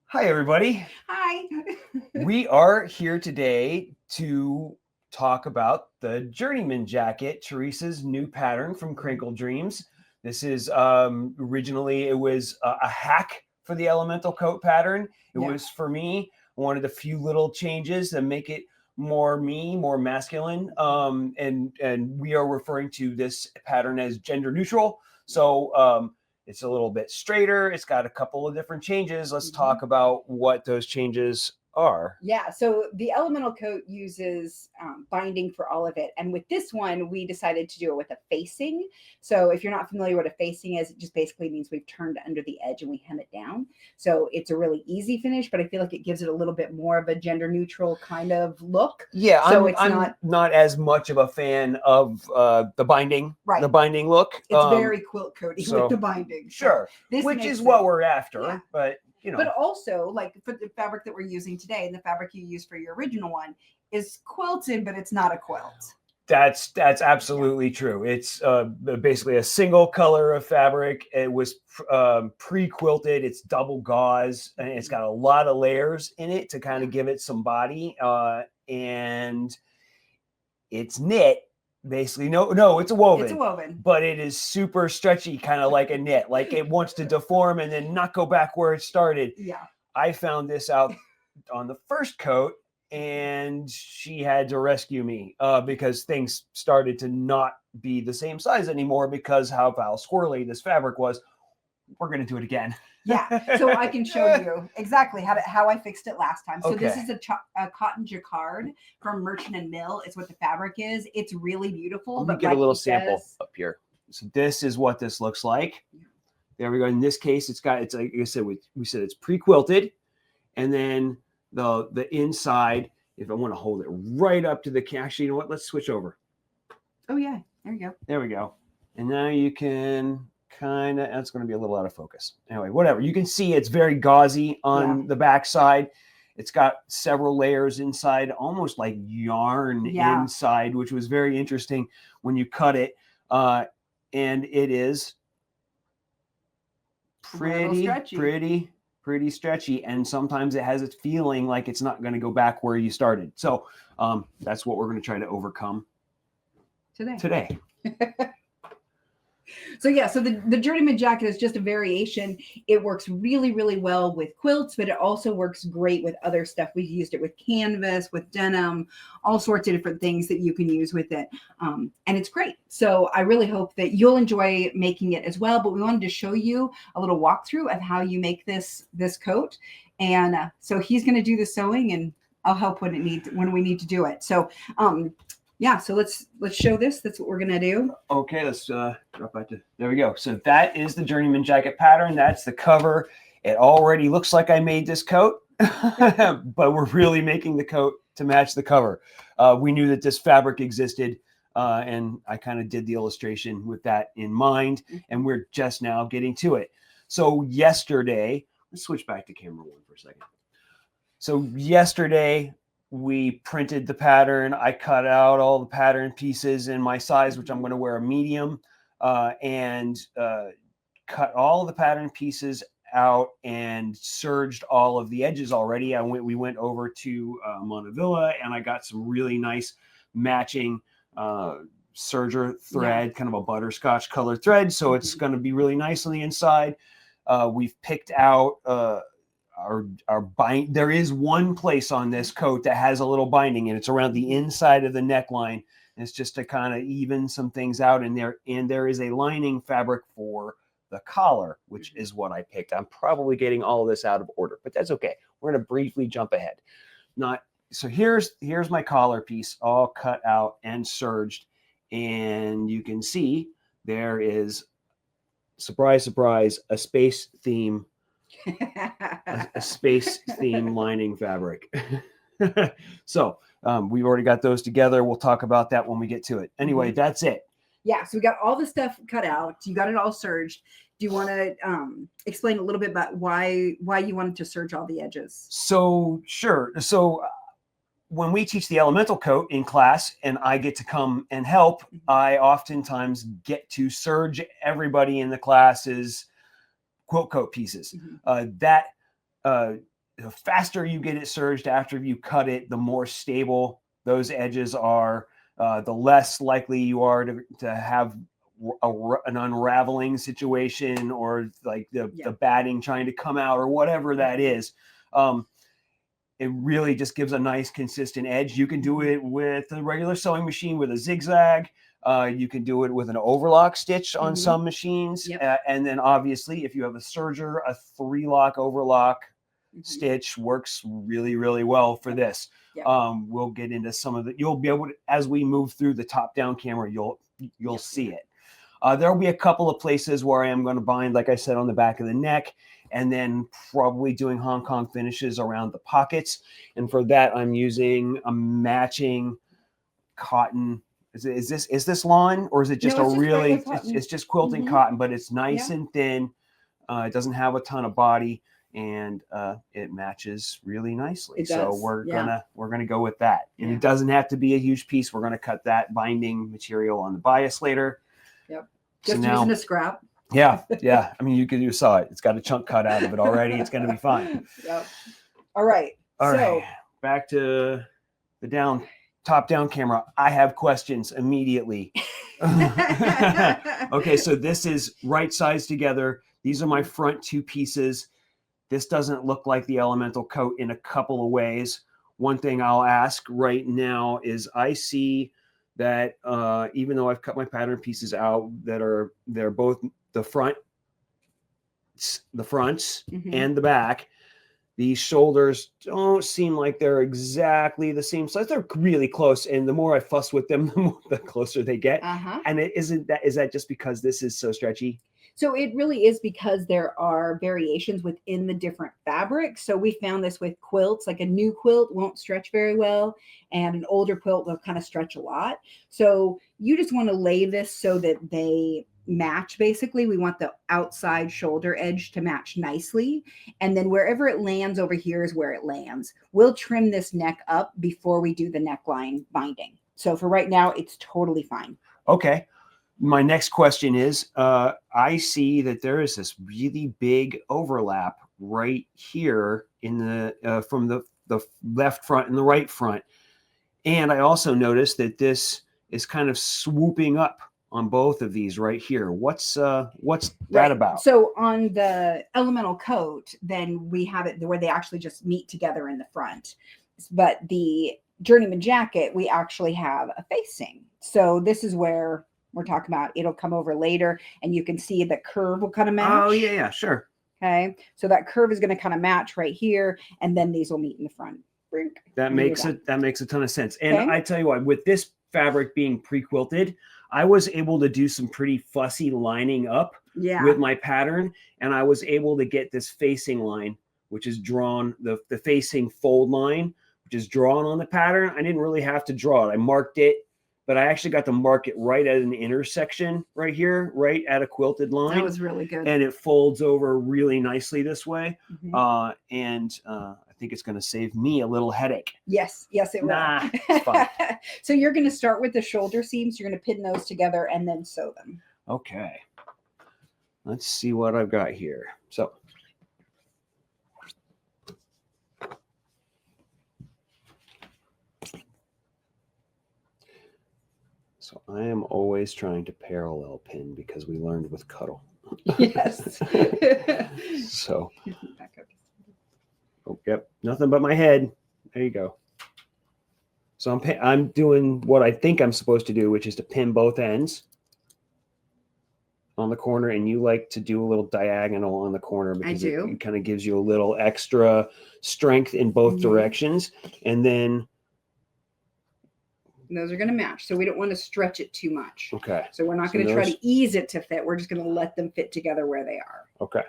Hi, everybody. Hi. We are here today to talk about the Journeyman Jacket, Teresa's new pattern from Crinkle Dreams. This is originally it was a hack for the elemental coat pattern. It Yeah. was for me. I wanted a few little changes that make it more me, more masculine. And we are referring to this pattern as gender neutral. So it's a little bit straighter. It's got a couple of different changes. Let's talk about what those changes are. Yeah. So the elemental coat uses binding for all of it. And with this one, we decided to do it with a facing. So if you're not familiar what a facing is, it just basically means we've turned under the edge and we hem it down. So it's a really easy finish, but I feel like it gives it a little bit more of a gender neutral kind of look. Yeah, So I'm not as much of a fan of the binding, Right. the binding look. It's very quilt coaty with the binding. Sure, this which makes is what it- we're after. Yeah. But But also, like for the fabric that we're using today, and the fabric you used for your original one is quilted, but it's not a quilt. That's absolutely true. It's basically a single color of fabric. It was pre-quilted. It's double gauze, and it's got a lot of layers in it to kind of give it some body. And it's knit. Basically, no, it's a woven. It's a woven. But it is super stretchy, kind of like a knit. Like it wants to deform and then not go back where it started. Yeah. I found this out on the first coat, and she had to rescue me because things started to not be the same size anymore because how squirrely this fabric was. We're going to do it again. Yeah, so I can show you exactly how I fixed it last time. So Okay. this is a cotton jacquard from Merchant and Mill. It's what the fabric is. It's really beautiful. Let me but get like a little he sample says, up here. So this is what this looks like. There we go. In this case, it's like I said, we said it's pre-quilted, and then the inside. If I want to hold it right up to the actually, you know what? Let's switch over. Oh yeah, there you go. There we go. And now you can kind of, that's going to be a little out of focus. Anyway, whatever. You can see it's very gauzy on the back side. It's got several layers inside, almost like yarn inside, which was very interesting when you cut it. And it is pretty stretchy. And sometimes it has its feeling like it's not going to go back where you started. So that's what we're going to try to overcome today. So yeah, so the Journeyman Jacket is just a variation. It works really, really well with quilts, but it also works great with other stuff. We used it with canvas, with denim, all sorts of different things that you can use with it. And it's great. So I really hope that you'll enjoy making it as well. But we wanted to show you a little walkthrough of how you make this coat. And so he's going to do the sewing, and I'll help when we need to do it. So yeah, so let's show this. That's what we're gonna do. Okay, let's drop back to there we go. So that is the Journeyman Jacket pattern. That's the cover. It already looks like I made this coat, but we're really making the coat to match the cover. We knew that this fabric existed, and I kind of did the illustration with that in mind, and we're just now getting to it. So yesterday, let's switch back to camera one for a second. So yesterday, we printed the pattern. I cut out all the pattern pieces in my size, which I'm going to wear a medium, and cut all the pattern pieces out and serged all of the edges already. We went over to Montevilla, and I got some really nice matching serger thread, kind of a butterscotch color thread. So it's going to be really nice on the inside. We've picked out our bind. There is one place on this coat that has a little binding, and it's around the inside of the neckline. And it's just to kind of even some things out in there. And there is a lining fabric for the collar, which is what I picked. I'm probably getting all of this out of order, but that's okay. We're going to briefly jump ahead. So here's my collar piece all cut out and serged. And you can see there is, surprise, surprise, a space theme. A space theme lining fabric. So we've already got those together. We'll talk about that when we get to it. Anyway, that's it. Yeah, so we got all the stuff cut out. You got it all serged. Do you want to explain a little bit about why you wanted to serge all the edges? So sure. So when we teach the elemental coat in class and I get to come and help, I oftentimes get to serge everybody in the class's quilt coat pieces. the faster you get it serged after you cut it, the more stable those edges are, the less likely you are to have an unraveling situation, or like the batting trying to come out, or whatever that is. It really just gives a nice consistent edge. You can do it with a regular sewing machine with a zigzag. You can do it with an overlock stitch on some machines. And then obviously if you have a serger, a 3-lock overlock stitch works really, really well for this. We'll get into some of it. You'll be able to, as we move through the top-down camera, you'll see it. There'll be a couple of places where I am going to bind, like I said, on the back of the neck, and then probably doing Hong Kong finishes around the pockets. And for that, I'm using a matching cotton. Is this lawn, or is it just it's just quilting cotton, but it's nice and thin. It doesn't have a ton of body, and it matches really nicely. So we're gonna go with that. And it doesn't have to be a huge piece. We're gonna cut that binding material on the bias later. Just using a scrap. Yeah. I mean, you saw it. It's got a chunk cut out of it already. It's going to be fine. All right. Back to the top-down camera. I have questions immediately. Okay, so this is right sides together. These are my front 2 pieces. This doesn't look like the elemental coat in a couple of ways. One thing I'll ask right now is, I see that even though I've cut my pattern pieces out, they're both the fronts and the back, these shoulders don't seem like they're exactly the same size. They're really close, and the more I fuss with them, the closer they get. And is that just because this is so stretchy? So it really is because there are variations within the different fabrics. So we found this with quilts, like a new quilt won't stretch very well, and an older quilt will kind of stretch a lot. So you just want to lay this so that they match. Basically, we want the outside shoulder edge to match nicely. And then wherever it lands over here is where it lands. We'll trim this neck up before we do the neckline binding. So for right now, it's totally fine. Okay. My next question is, I see that there is this really big overlap right here in the from the left front and the right front. And I also noticed that this is kind of swooping up on both of these right here. What's that about? So on the elemental coat, then we have it where they actually just meet together in the front. But the Journeyman Jacket, we actually have a facing. So this is where we're talking about. It'll come over later, and you can see the curve will kind of match. Oh, yeah, sure. Okay, so that curve is going to kind of match right here, and then these will meet in the front. That makes a ton of sense. And I tell you what, with this fabric being pre-quilted, I was able to do some pretty fussy lining up with my pattern, and I was able to get this facing line, which is drawn, the facing fold line, which is drawn on the pattern. I didn't really have to draw it. I marked it, but I actually got to mark it right at an intersection right here, right at a quilted line. That was really good. And it folds over really nicely this way. I think it's going to save me a little headache. Yes, it will. It's fine. So you're going to start with the shoulder seams. You're going to pin those together and then sew them. Okay. Let's see what I've got here. So I am always trying to parallel pin because we learned with Cuddle. Yes. So, yep, nothing but my head. There you go. So I'm doing what I think I'm supposed to do, which is to pin both ends on the corner, and you like to do a little diagonal on the corner because it kind of gives you a little extra strength in both directions, and then those are going to match. So we don't want to stretch it too much. Okay. So we're not going to try to ease it to fit. We're just going to let them fit together where they are. Okay.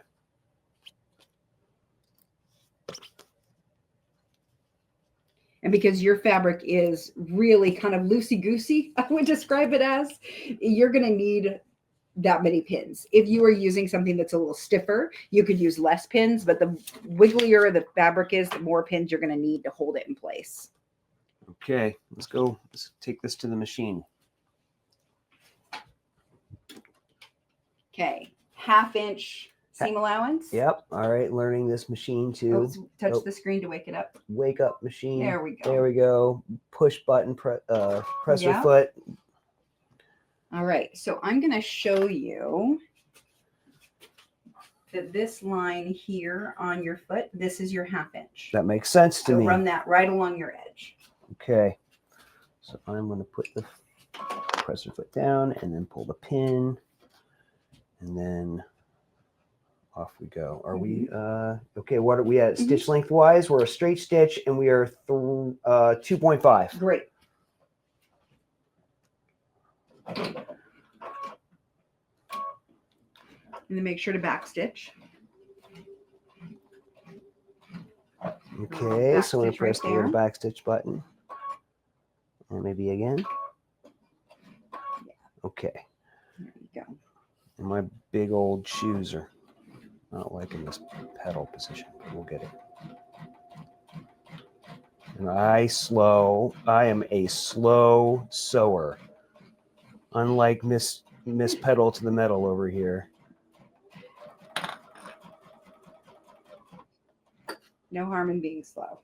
And because your fabric is really kind of loosey-goosey, I would describe it as, you're going to need that many pins. If you are using something that's a little stiffer, you could use less pins, but the wigglier the fabric is, the more pins you're going to need to hold it in place. Okay, let's go. Let's take this to the machine. Okay, 1/2 inch seam allowance. Yep. All right. Learning this machine too. Oops, touch the screen to wake it up. Wake up machine. There we go. There we go. Push button, press your Yep. foot. All right. So I'm going to show you that this line here on your foot, this is your 1/2 inch. That makes sense to So me. run that right along your edge. Okay. So I'm going to press your foot down and then pull the pin. And then off we go. Are we okay? What are we at? Stitch lengthwise, we're a straight stitch and we are 2.5. Great. And then make sure to back stitch. Okay, Back so I'm going to stitch right press the little there. back stitch button. And maybe again. Okay. There you go. And my big old shoes are not liking this pedal position. We'll get it. And I am a slow sewer. Unlike Miss Pedal to the Metal over here. No harm in being slow.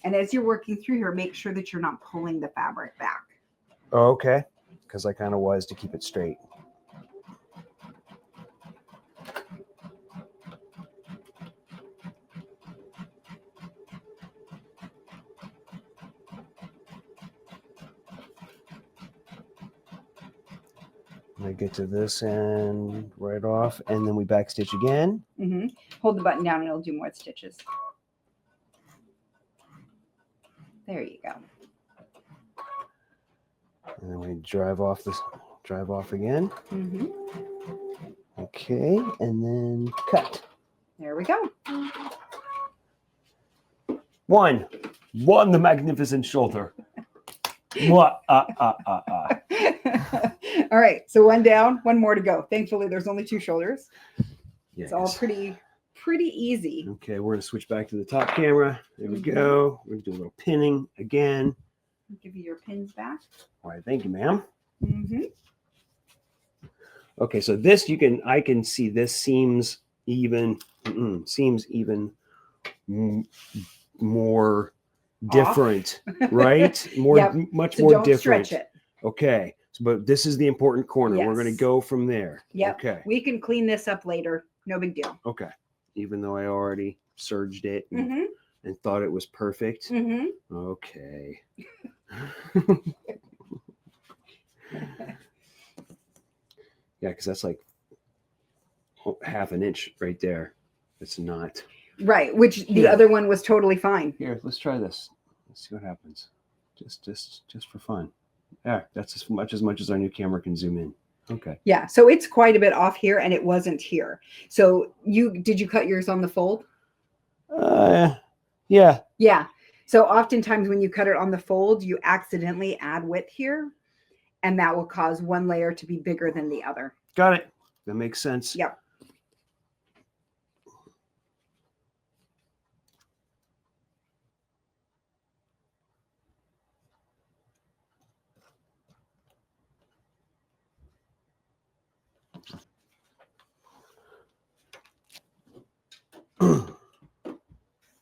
And as you're working through here, make sure that you're not pulling the fabric back. Oh, okay. Because I kind of was to keep it straight. I get to this end right off, and then we backstitch again. Hold the button down and it'll do more stitches. There you go. And then we drive off again. Okay, and then cut. There we go. Won the magnificent shoulder. What? All right, so one down, one more to go. Thankfully, there's only 2 shoulders. Yes. It's all pretty easy. Okay, we're gonna switch back to the top camera. There we go. We're gonna do a little pinning again. I'll give you your pins back. All right, thank you, ma'am. Mm-hmm. Okay, so this I can see this seems even more different, right? Much So more don't different. stretch it. Okay, but this is the important corner. We're going to Yes. go from there. Yep. Okay. We can clean this up later. No big deal. Okay. Even though I already serged it and thought it was perfect. Okay. Yeah, because that's like 1/2 inch right there. It's not. Right, which the other one was totally fine. Here, let's try this. Let's see what happens. Just for fun. Yeah, that's as much as our new camera can zoom in. Okay. Yeah, so it's quite a bit off here and it wasn't here. So did you cut yours on the fold? Yeah. Yeah. So oftentimes when you cut it on the fold, you accidentally add width here, and that will cause one layer to be bigger than the other. Got it. That makes sense. Yep.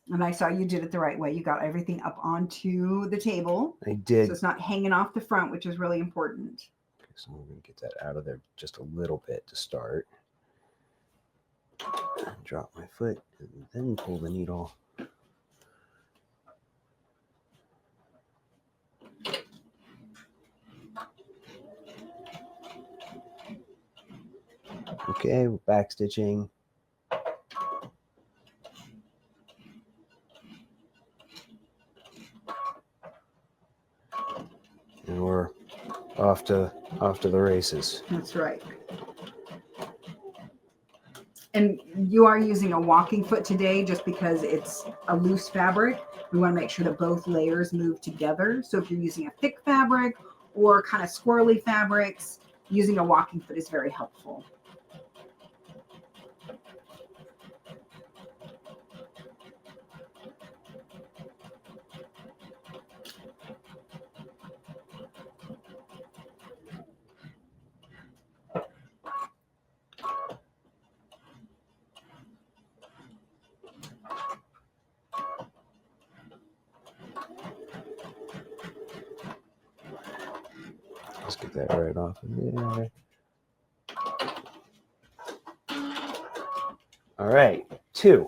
And I saw you did it the right way. You got everything up onto the table. I did. So it's not hanging off the front, which is really important. Okay, so we're going to get that out of there just a little bit to start. Drop my foot and then pull the needle. Okay, we're back stitching. And we're off to the races. That's right. And you are using a walking foot today just because it's a loose fabric. We want to make sure that both layers move together. So if you're using a thick fabric or kind of squirrely fabrics, using a walking foot is very helpful. Let's get that right off of there. All right, 2.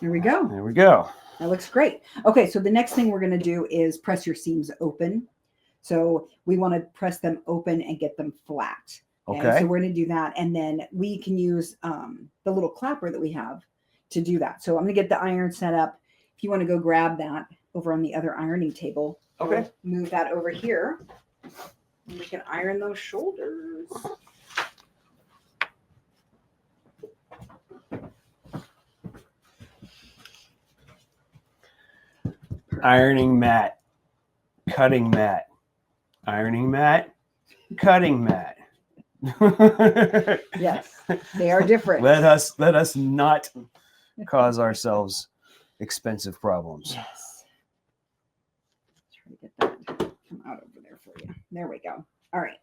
There we go. There we go. That looks great. Okay, so the next thing we're going to do is press your seams open. So we want to press them open and get them flat. Okay. So we're going to do that. And then we can use the little clapper that we have to do that. So I'm going to get the iron set up. If you want to go grab that over on the other ironing table. Okay. We'll move that over here. And we can iron those shoulders. Ironing mat, cutting mat, ironing mat, cutting mat. Yes, they are different. Let us not cause ourselves expensive problems. Yes. Try to get that come out over there for you. There we go. All right.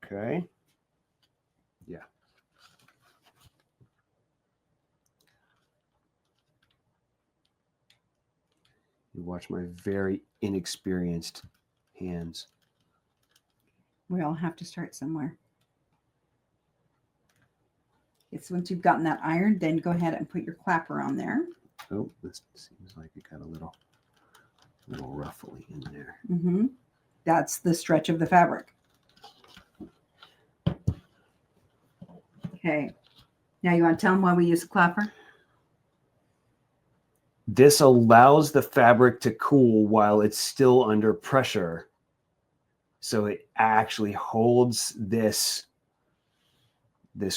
Okay. Yeah. You watch my very inexperienced hands. We all have to start somewhere. It's once you've gotten that ironed, then go ahead and put your clapper on there. Oh, this seems like it got a little ruffly in there. Mm-hmm. That's the stretch of the fabric. Okay. Now you want to tell them why we use a clapper? This allows the fabric to cool while it's still under pressure. So it actually holds this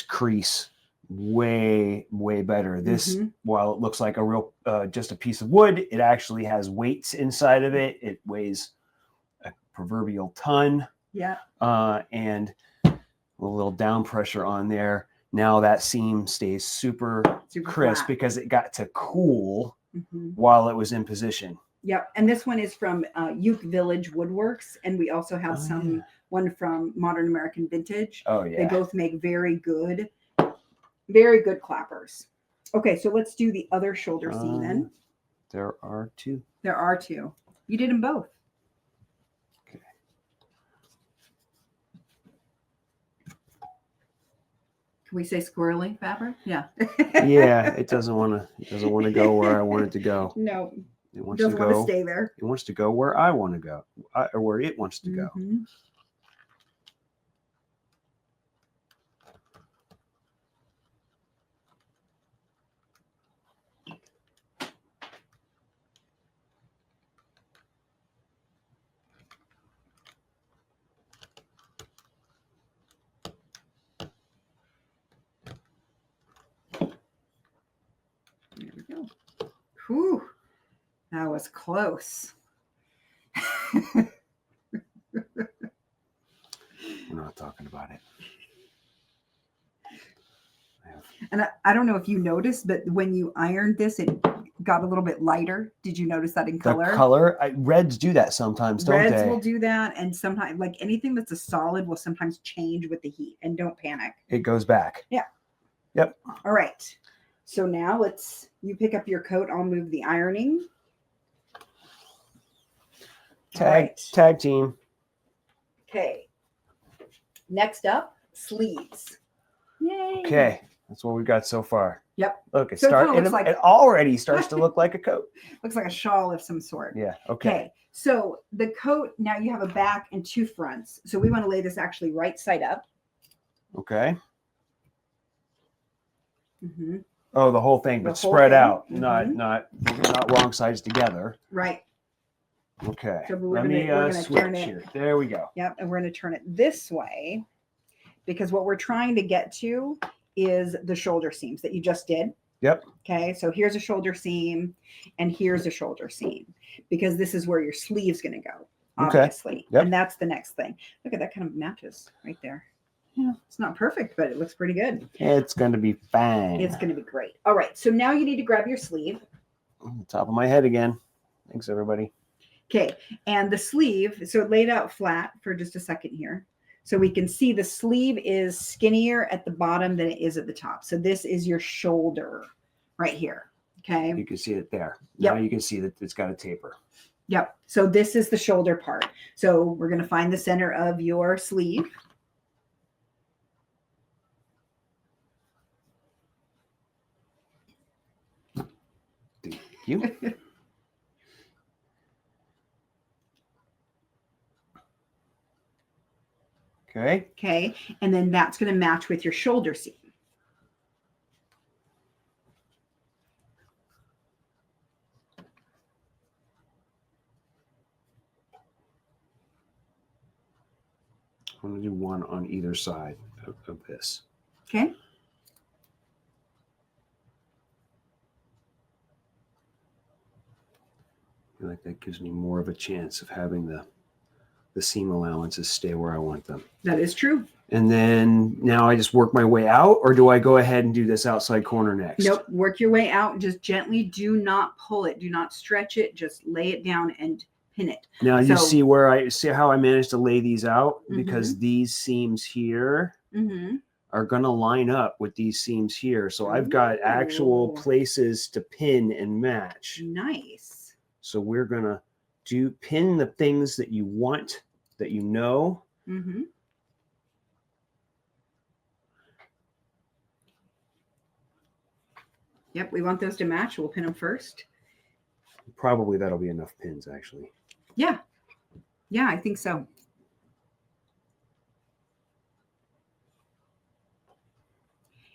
crease way better. This, while it looks like a real just a piece of wood, it actually has weights inside of it. It weighs a proverbial ton. Yeah. And a little down pressure on there. Now that seam stays super crisp flat because it got to cool while it was in position. Yep. And this one is from Hawke Village Woodworks. And we also have one from Modern American Vintage. Oh, yeah. They both make very good clappers. Okay, so let's do the other shoulder seam then. There are 2. There are 2. You did them both. Okay. Can we say squirrely fabric? Yeah. Yeah, it doesn't want to go where I want it to go. No. It wants doesn't to go. Want to stay there. It wants to go where I want to go, or where it wants to go. There we go. Whew. That was close. We're not talking about it. And I don't know if you noticed, but when you ironed this, it got a little bit lighter. Did you notice that in color? The color, reds do that sometimes, don't they? Reds will do that. And sometimes, like anything that's a solid will sometimes change with the heat. And don't panic. It goes back. Yeah. Yep. All right. So now you pick up your coat. I'll move the ironing. Tag team. Okay. Next up, sleeves. Yay. Okay. That's what we've got so far. Yep. Look, it already starts to look like a coat. Looks like a shawl of some sort. Yeah. Okay. So the coat, now you have a back and 2 fronts. So we want to lay this actually right side up. Okay. Mm-hmm. Oh, the whole thing, but spread out, not wrong sides together. Right. Okay. So Let me switch here. There we go. Yep. And we're going to turn it this way because what we're trying to get to is the shoulder seams that you just did. Yep. Okay. So here's a shoulder seam and here's a shoulder seam because this is where your sleeve's going to go, obviously. Okay. Yep. And that's the next thing. Look at that, kind of matches right there. Yeah. It's not perfect, but it looks pretty good. It's going to be fine. It's going to be great. All right. So now you need to grab your sleeve. Top of my head again. Thanks, everybody. Okay. And the sleeve, so it laid out flat for just a second here. So we can see the sleeve is skinnier at the bottom than it is at the top. So this is your shoulder right here. Okay. You can see it there. Yep. Now you can see that it's got a taper. Yep. So this is the shoulder part. So we're going to find the center of your sleeve. Thank you. Okay. Okay. And then that's going to match with your shoulder seam. I'm going to do one on either side of this. Okay. I feel like that gives me more of a chance of having the seam allowances stay where I want them. That is true. And then now I just work my way out, or do I go ahead and do this outside corner next? Nope. Work your way out. Just gently. Do not pull it. Do not stretch it. Just lay it down and pin it. Now you see where I see how I managed to lay these out, because these seams here are going to line up with these seams here. So I've got actual places to pin and match. Nice. So we're going to pin the things that you want, that you know. Yep, we want those to match. We'll pin them first. Probably that'll be enough pins, actually. Yeah. Yeah, I think so.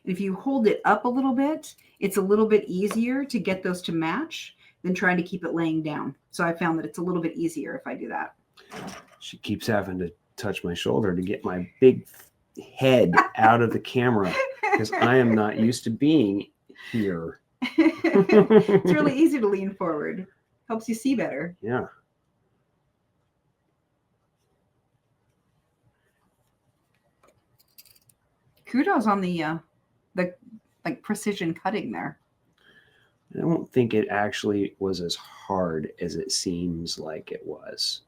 If you hold it up a little bit, it's a little bit easier to get those to match than trying to keep it laying down. So I found that it's a little bit easier if I do that. She keeps having to touch my shoulder to get my big head out of the camera, because I am not used to being here. It's really easy to lean forward. Helps you see better. Yeah. Kudos on the like precision cutting there. I don't think it actually was as hard as it seems like it was.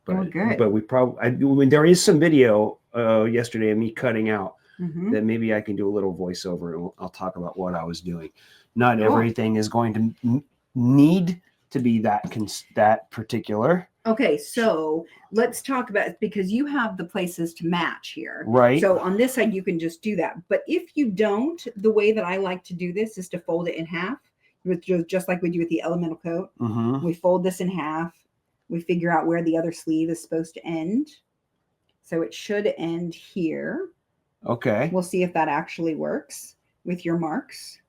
But, good. But we probably, there is some video yesterday of me cutting out that maybe I can do a little voiceover, and I'll talk about what I was doing. Not everything is going to need to be that particular. Okay, so let's talk about it, because you have the places to match here. Right. So on this side, you can just do that. But if you don't, the way that I like to do this is to fold it in half, just like we do with the elemental coat. We fold this in half. We figure out where the other sleeve is supposed to end. So it should end here. Okay. We'll see if that actually works with your marks.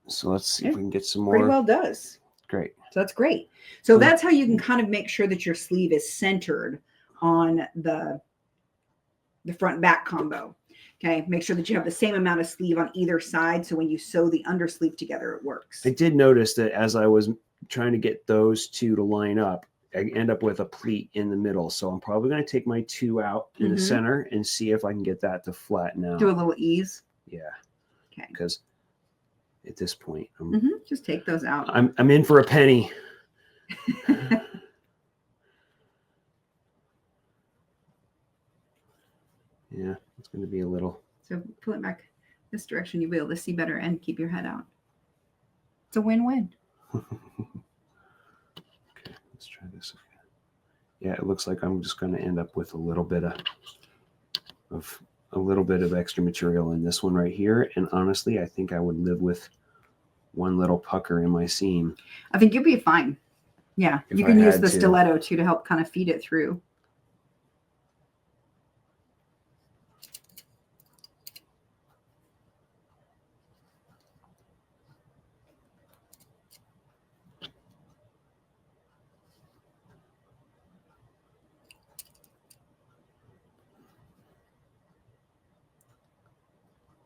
So let's see if we can get some more. Pretty well does. Great. So that's great. So that's how you can kind of make sure that your sleeve is centered on the front and back combo. Okay. Make sure that you have the same amount of sleeve on either side. So when you sew the undersleeve together, it works. I did notice that as I was trying to get those two to line up, I end up with a pleat in the middle. So I'm probably going to take my two out in the center and see if I can get that to flatten out. Do a little ease. Yeah. Okay. Because at this point, just take those out. I'm in for a penny. Yeah, it's going to be a little. So pull it back this direction. You'll be able to see better and keep your head out. It's a win-win. Okay, let's try this again. Yeah, it looks like I'm just going to end up with a little bit of extra material in this one right here. And honestly, I think I would live with one little pucker in my seam. I think you'll be fine. Yeah, you can use the stiletto too to help kind of feed it through.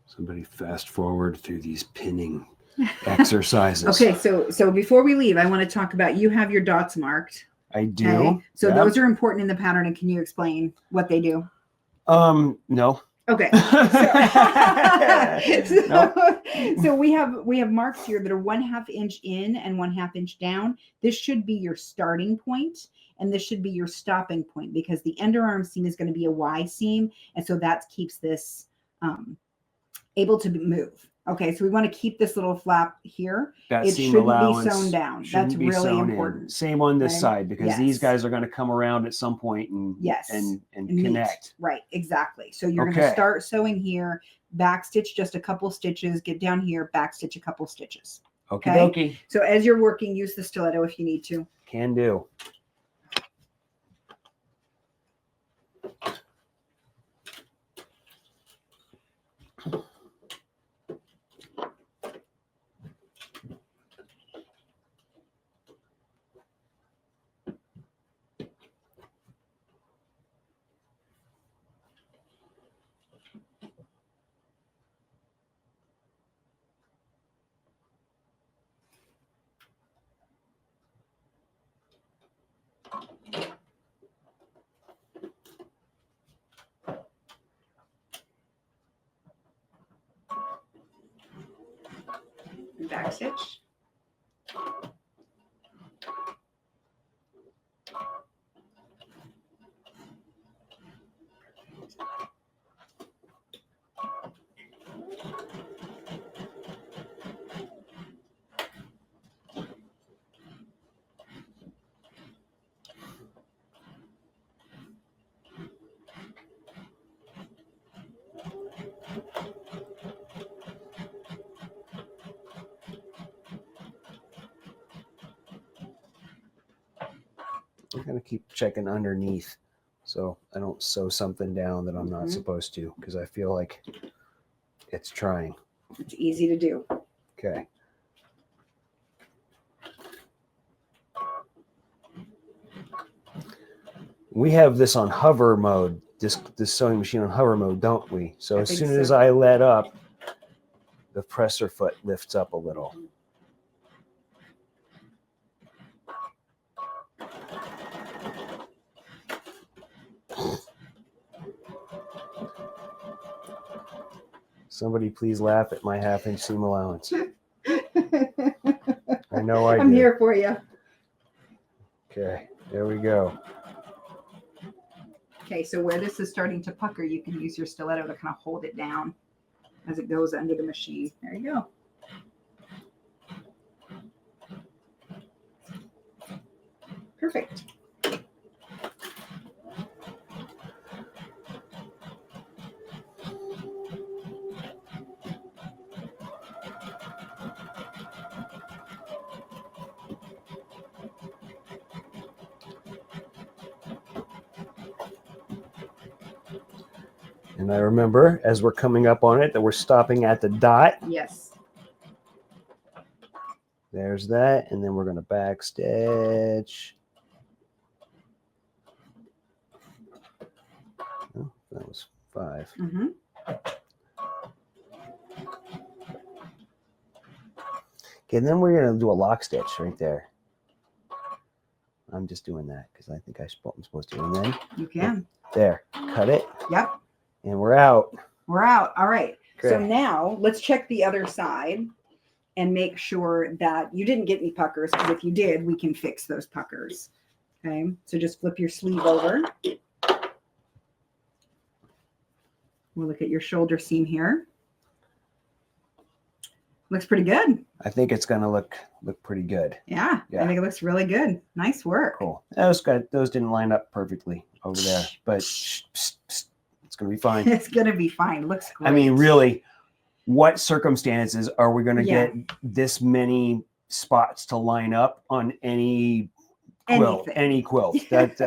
Somebody fast forward through these pinning exercises. Okay, so before we leave, I want to talk about, you have your dots marked. I do. Okay? So those are important in the pattern, and can you explain what they do? No. Okay. So we have marks here that are 1/2 inch in and 1/2 inch down. This should be your starting point, and this should be your stopping point, because the underarm seam is going to be a Y seam, and so that keeps this able to move. Okay, so we want to keep this little flap here. That It seam shouldn't allowance be sewn down. shouldn't That's be really sewn in. important. Same on this Okay. side, because these Yes. guys are going to come around at some point and Yes. and Meet. connect. Right, exactly. So you're going Okay. to start sewing here, back stitch just a couple stitches, get down here, back stitch a couple stitches. Okie Okay. dokie. So as you're working, use the stiletto if you need to. Can do. Back stitch. I'm going to keep checking underneath so I don't sew something down that I'm not supposed to, because I feel like it's trying. It's easy to do. Okay. We have this on hover mode, this sewing machine on hover mode, don't we? So as soon as I let up, the presser foot lifts up a little. Somebody please laugh at my half-inch seam allowance. I know I I'm do. here for you. Okay, there we go. Okay, so where this is starting to pucker, you can use your stiletto to kind of hold it down as it goes under the machine. There you go. Perfect. And I remember, as we're coming up on it, that we're stopping at the dot. Yes. There's that, and then we're going to back stitch. Oh, that was 5. Mm-hmm. Okay, and then we're going to do a lock stitch right there. I'm just doing that because I think I'm supposed to. And then You can. there, cut it. Yep. And we're out. We're out. All right. Okay. So now let's check the other side and make sure that you didn't get any puckers, because if you did, we can fix those puckers. Okay. So just flip your sleeve over. We'll look at your shoulder seam here. Looks pretty good. I think it's going to look pretty good. Yeah, I think it looks really good. Nice work. Cool. Those didn't line up perfectly over there, but it's going to be fine. It's going to be fine. Looks great. I mean, really, what circumstances are we going to get this many spots to line up on any quilt? Anything. Any quilt that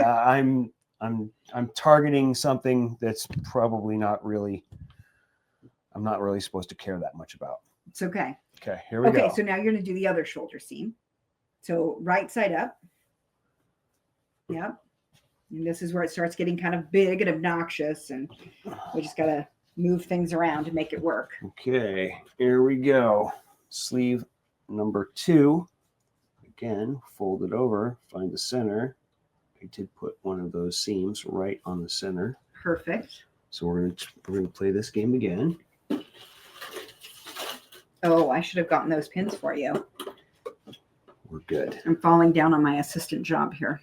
I'm targeting something that's probably not really. I'm not really supposed to care that much about. It's okay. Okay, here we go. Okay, so now you're going to do the other shoulder seam. So right side up. Yep. And this is where it starts getting kind of big and obnoxious, and we just got to move things around to make it work. Okay, here we go. Sleeve number 2. Again, fold it over, find the center. I did put one of those seams right on the center. Perfect. So we're gonna play this game again. Oh, I should have gotten those pins for you. We're good. I'm falling down on my assistant job here.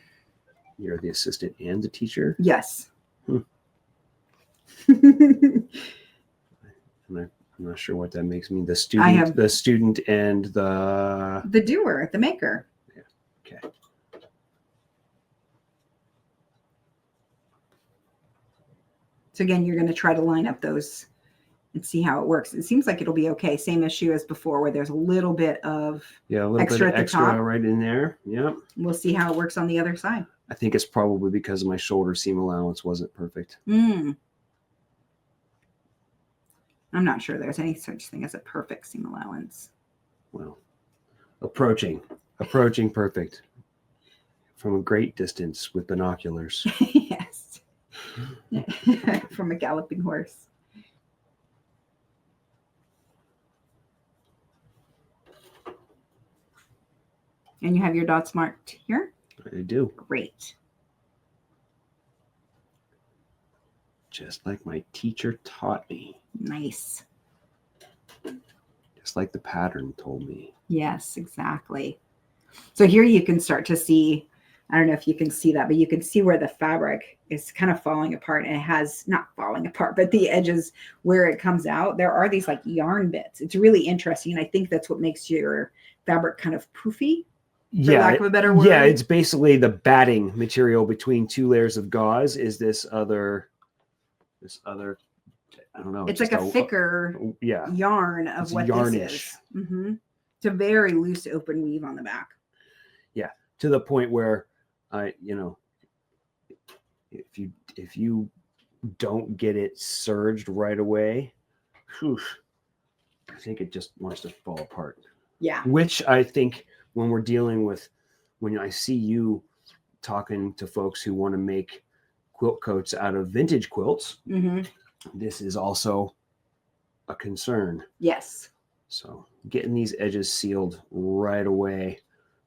You're the assistant and the teacher? Yes. And I'm not sure what that makes me. The student, the student, and the doer, the maker. Yeah. Okay. So again, you're going to try to line up those and see how it works. It seems like it'll be okay. Same issue as before, where there's a little bit of extra at the top. Right in there. Yep. We'll see how it works on the other side. I think it's probably because my shoulder seam allowance wasn't perfect. I'm not sure there's any such thing as a perfect seam allowance. Well, approaching perfect from a great distance with binoculars. Yes. From a galloping horse. And you have your dots marked here? I do. Great. Just like my teacher taught me. Nice. Just like the pattern told me. Yes, exactly. So here you can start to see, I don't know if you can see that, but you can see where the fabric is kind of falling apart, and it has not falling apart, but the edges where it comes out, there are these like yarn bits. It's really interesting. And I think that's what makes your fabric kind of poofy. For lack of a better word. Yeah, it's basically the batting material between two layers of gauze is this other, I don't know. It's like a thicker yarn of what yarnish. This is. Mm-hmm. It's a very loose open weave on the back. Yeah, to the point where, if you don't get it serged right away, I think it just wants to fall apart. Yeah. Which I think when we're dealing with, when I see you talking to folks who want to make quilt coats out of vintage quilts, this is also a concern. Yes. So getting these edges sealed right away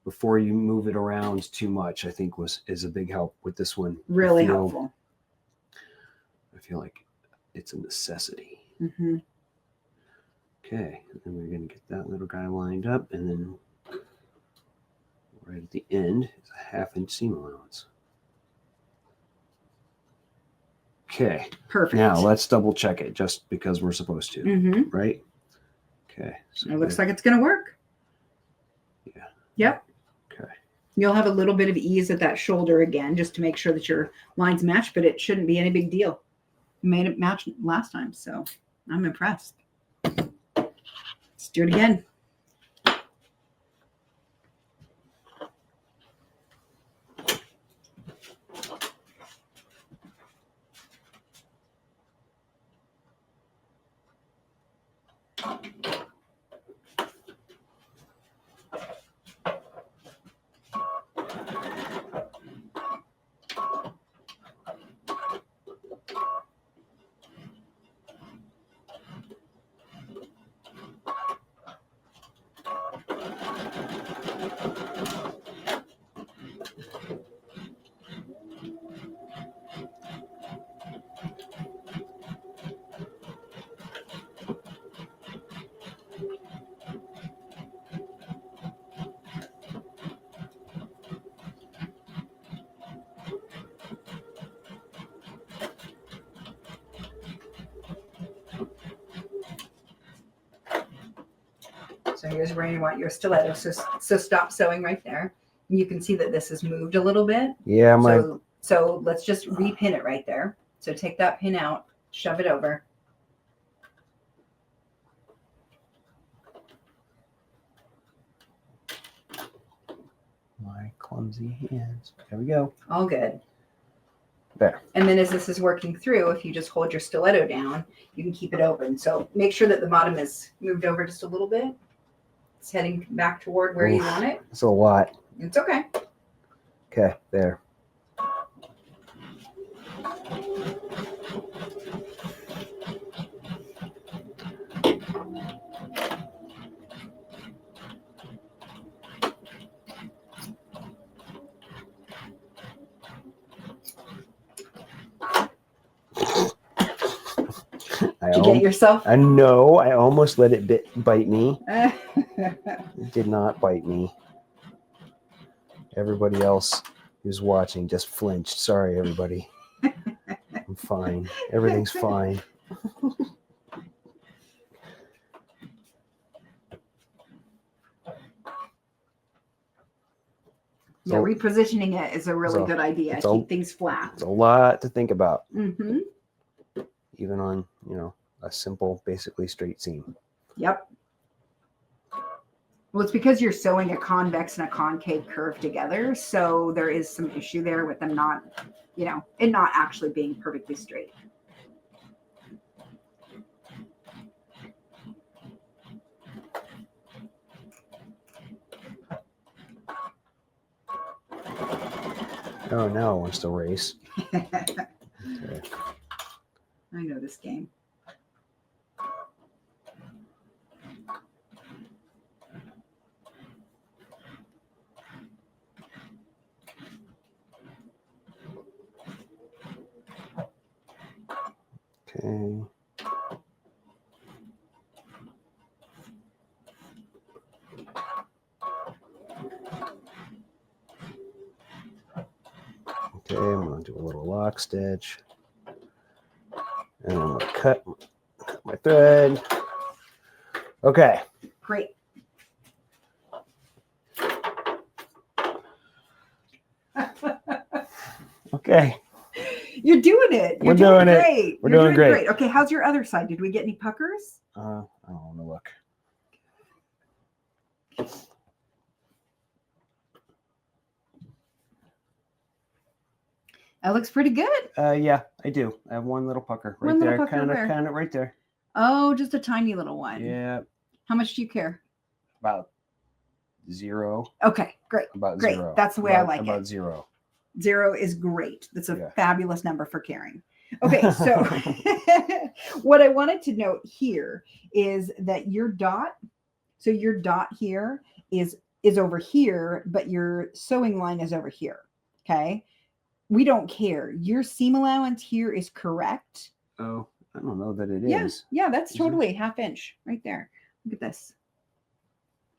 before you move it around too much, I think is a big help with this one. Really helpful. I feel like it's a necessity. Mm-hmm. Okay, and then we're going to get that little guy lined up, and then right at the end is a 1/2 inch seam allowance. Okay. Perfect. Now let's double check it just because we're supposed to, right? Okay. So it looks like it's going to work. Yeah. Yep. Okay. You'll have a little bit of ease at that shoulder again, just to make sure that your lines match, but it shouldn't be any big deal. You made it match last time, so I'm impressed. Let's do it again. So here's where you want your stiletto. So stop sewing right there. You can see that this has moved a little bit. Yeah, so let's just repin it right there. So take that pin out, shove it over. My clumsy hands. There we go. All good. There. And then as this is working through, if you just hold your stiletto down, you can keep it open. So make sure that the bottom is moved over just a little bit. It's heading back toward where you want it. It's a lot. It's okay. Okay, there. Did you get yourself? I know. I almost let it bite me. It did not bite me. Everybody else who's watching just flinched. Sorry, everybody. I'm fine. Everything's fine. Yeah, repositioning it is a really good idea. Keep things flat. It's a lot to think about. Mm-hmm. Even on, a simple, basically straight seam. Yep. Well, it's because you're sewing a convex and a concave curve together. So there is some issue there with them not, it not actually being perfectly straight. Oh, now it wants to race. Okay. I know this game. Okay. Okay, I'm going to do a little lock stitch. And I'm going to cut my thread. Okay. Great. Okay. You're doing it. We're doing great. It. We're doing great. Okay, how's your other side? Did we get any puckers? I don't want to look. That looks pretty good. Yeah, I do. I have one little pucker right there. Kind of right there. Oh, just a tiny little one. Yeah. How much do you care? About 0. Okay, great. About great. 0. That's the way I like about it. 0. 0 is great. That's a fabulous number for caring. Okay, so what I wanted to note here is that your dot here is over here, but your sewing line is over here. Okay. We don't care. Your seam allowance here is correct. Oh, I don't know that it is. Yeah, that's totally ½ inch right there. Look at this.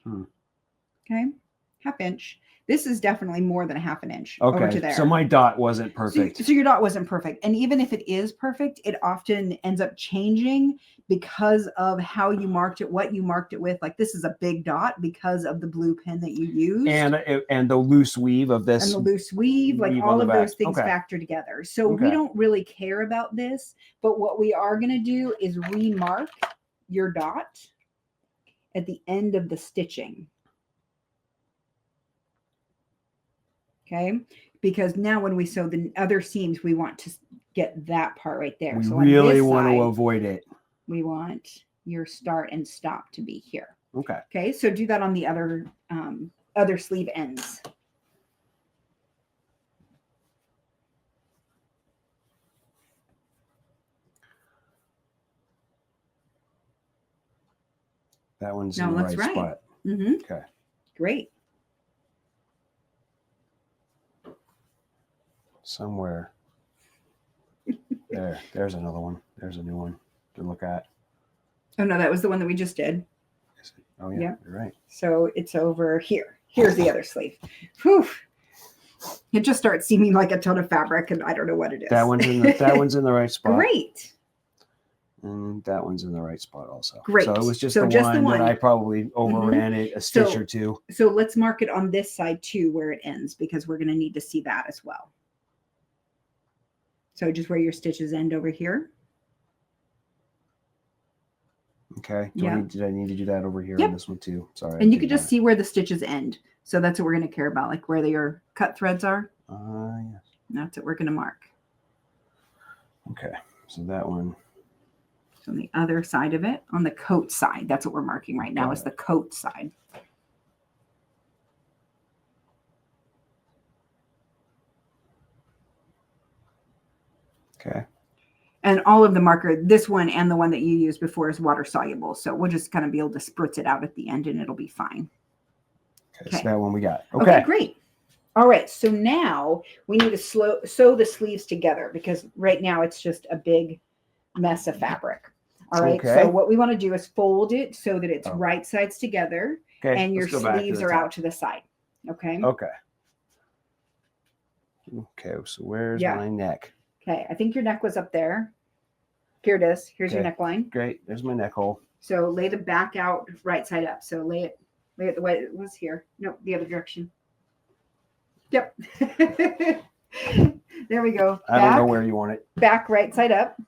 Okay, ½ inch. This is definitely more than ½ inch over to there. So my dot wasn't perfect. So your dot wasn't perfect. And even if it is perfect, it often ends up changing because of how you marked it, what you marked it with. Like this is a big dot because of the blue pen that you used. And the loose weave of this. And the loose weave, like all of those things factor together. So we don't really care about this. But what we are going to do is remark your dot at the end of the stitching. Okay, because now when we sew the other seams, we want to get that part right there. We so really want to avoid it. We want your start and stop to be here. Okay. Okay, so do that on the other sleeve ends. That one's in the right spot. Mm-hmm. Okay. Great. Somewhere. There's another one. There's a new one to look at. Oh, no, that was the one that we just did. Oh, yeah, you're right. So it's over here. Here's the other sleeve. Whew. It just starts seeming like a ton of fabric, and I don't know what it is. That one's in the right spot. Great. And that one's in the right spot also. Great. So it was just the one that I probably overran it a stitch or two. So let's mark it on this side too, where it ends, because we're going to need to see that as well. So just where your stitches end over here. Okay. Did I need to do that over here on this one too? Sorry. And you could just see where the stitches end. So that's what we're going to care about, like where your cut threads are. Yes. That's what we're going to mark. Okay. So that one. So on the other side of it, on the coat side, that's what we're marking right now is the coat side. Okay. And all of the marker, this one and the one that you used before is water soluble. So we'll just kind of be able to spritz it out at the end and it'll be fine. Okay. So that one we got. Okay, great. All right. So now we need to sew the sleeves together because right now it's just a big mess of fabric. All right. Okay. So what we want to do is fold it so that it's right sides together and your sleeves are out to the side. Okay. Okay. Okay. So where's my neck? Okay, I think your neck was up there. Here it is. Here's your neckline. Great. There's my neck hole. So lay the back out right side up. So lay it the way it was here. No, the other direction. Yep. There we go. I don't know where you want it. Back right side up.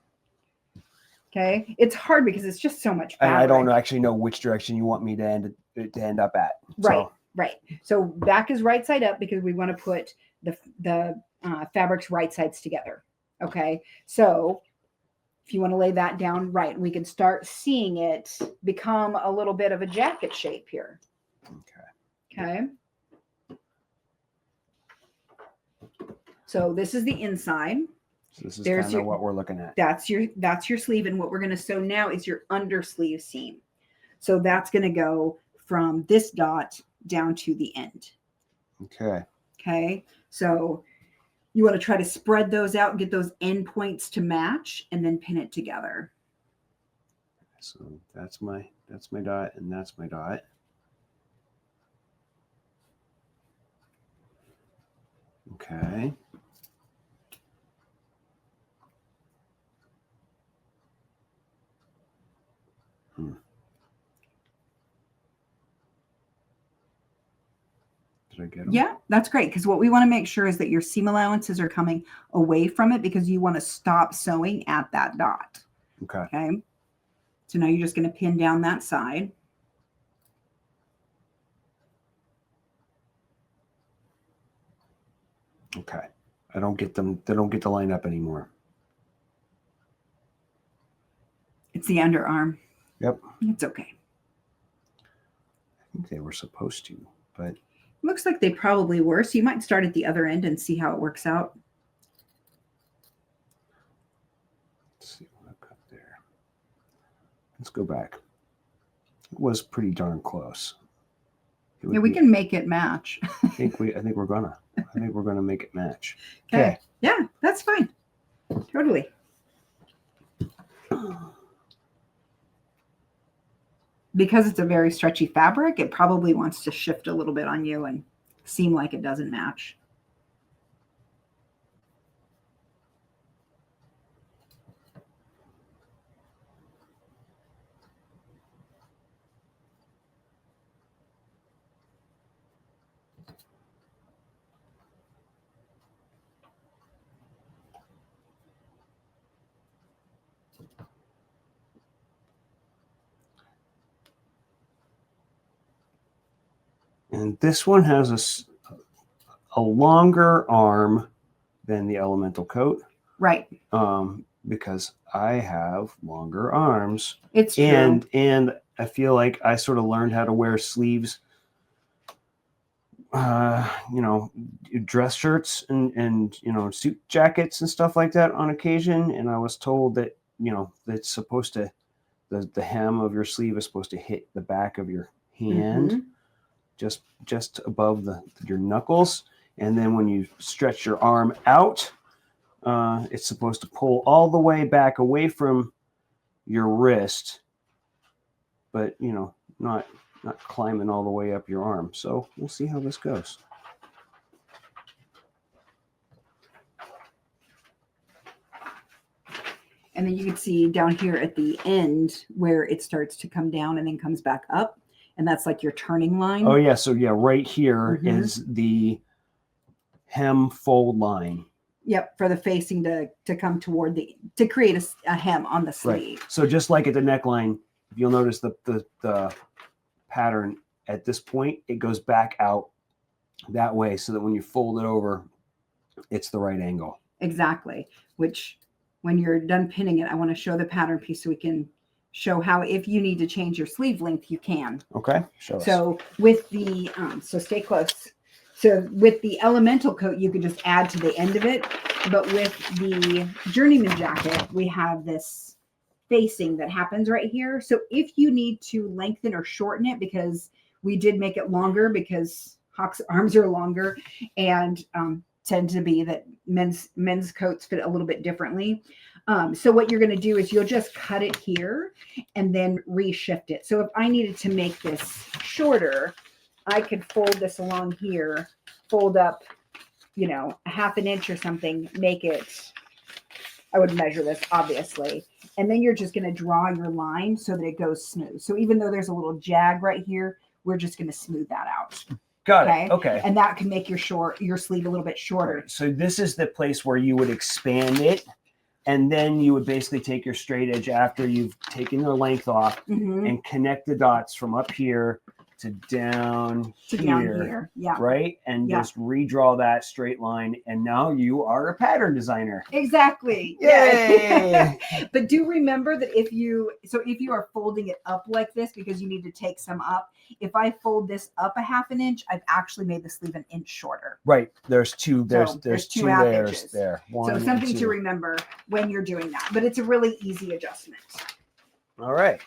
Okay. It's hard because it's just so much fabric. And I don't actually know which direction you want me to end up at. Right. So. Right. So back is right side up because we want to put the fabrics right sides together. Okay. So if you want to lay that down right, we can start seeing it become a little bit of a jacket shape here. Okay. Okay. So this is the inside. So this is kind of what we're looking at. That's your sleeve. And what we're going to sew now is your undersleeve seam. So that's going to go from this dot down to the end. Okay. Okay. So you want to try to spread those out and get those end points to match and then pin it together. So that's my dot and that's my dot. Okay. Did I get them? Yeah, that's great. Because what we want to make sure is that your seam allowances are coming away from it because you want to stop sewing at that dot. Okay. Okay. So now you're just going to pin down that side. Okay. I don't get them. They don't get to line up anymore. It's the underarm. Yep. It's okay. I think they were supposed to, but Looks like they probably were. So you might start at the other end and see how it works out. let's see what I've got there. Let's go back. It was pretty darn close. Yeah, we can make it match. I think we're gonna make it match. Okay. Yeah, that's fine. Totally. Because it's a very stretchy fabric, it probably wants to shift a little bit on you and seem like it doesn't match. And this one has a longer arm than the elemental coat. Right. Because I have longer arms. It's true. And I feel like I sort of learned how to wear sleeves, dress shirts and suit jackets and stuff like that on occasion. And I was told that, that's supposed to, the hem of your sleeve is supposed to hit the back of your hand. Mm-hmm. Just above your knuckles, and then when you stretch your arm out, it's supposed to pull all the way back away from your wrist, but not climbing all the way up your arm. So we'll see how this goes. And then you can see down here at the end where it starts to come down and then comes back up. And that's like your turning line. Oh, yeah. So, yeah, right here is the hem fold line. Yep, for the facing to come toward to create a hem on the sleeve. Right. So just like at the neckline, if you'll notice the pattern at this point, it goes back out that way so that when you fold it over, it's the right angle. Exactly. Which when you're done pinning it, I want to show the pattern piece so we can show how if you need to change your sleeve length, you can. Okay. Show us. So with the, so stay close. So with the elemental coat, you could just add to the end of it. But with the Journeyman jacket, we have this facing that happens right here. So if you need to lengthen or shorten it, because we did make it longer because Hawke's arms are longer and tend to be that men's coats fit a little bit differently. So what you're going to do is you'll just cut it here and then reshift it. So if I needed to make this shorter, I could fold this along here, fold up, a half an inch or something, make it, I would measure this obviously. And then you're just going to draw your line so that it goes smooth. So even though there's a little jag right here, we're just going to smooth that out. Got Okay. it. Okay. And that can make your sleeve a little bit shorter. So this is the place where you would expand it, and then you would basically take your straight edge after you've taken the length off and connect the dots from up here to down here. Yeah. Right? And just redraw that straight line. And now you are a pattern designer. Exactly. Yay! But do remember that if you are folding it up like this because you need to take some up, if I fold this up a half an inch, I've actually made the sleeve an inch shorter. There's two half layers inches there. So something to remember when you're doing that. But it's a really easy adjustment. All right.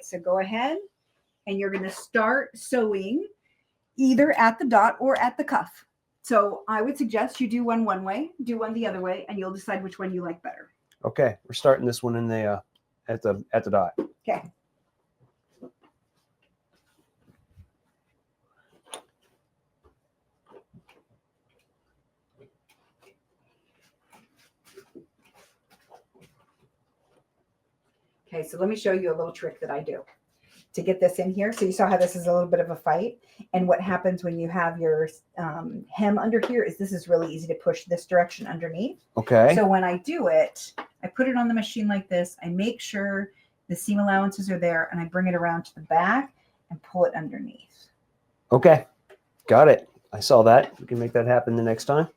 So go ahead and you're going to start sewing either at the dot or at the cuff. So I would suggest you do one way, do one the other way, and you'll decide which one you like better. Okay, we're starting this one in the at the dot. Okay. Okay, so let me show you a little trick that I do to get this in here. So you saw how this is a little bit of a fight. And what happens when you have your hem under here is this is really easy to push this direction underneath. Okay. So when I do it, I put it on the machine like this. I make sure the seam allowances are there, and I bring it around to the back and pull it underneath. Okay, got it. I saw that. We can make that happen the next time.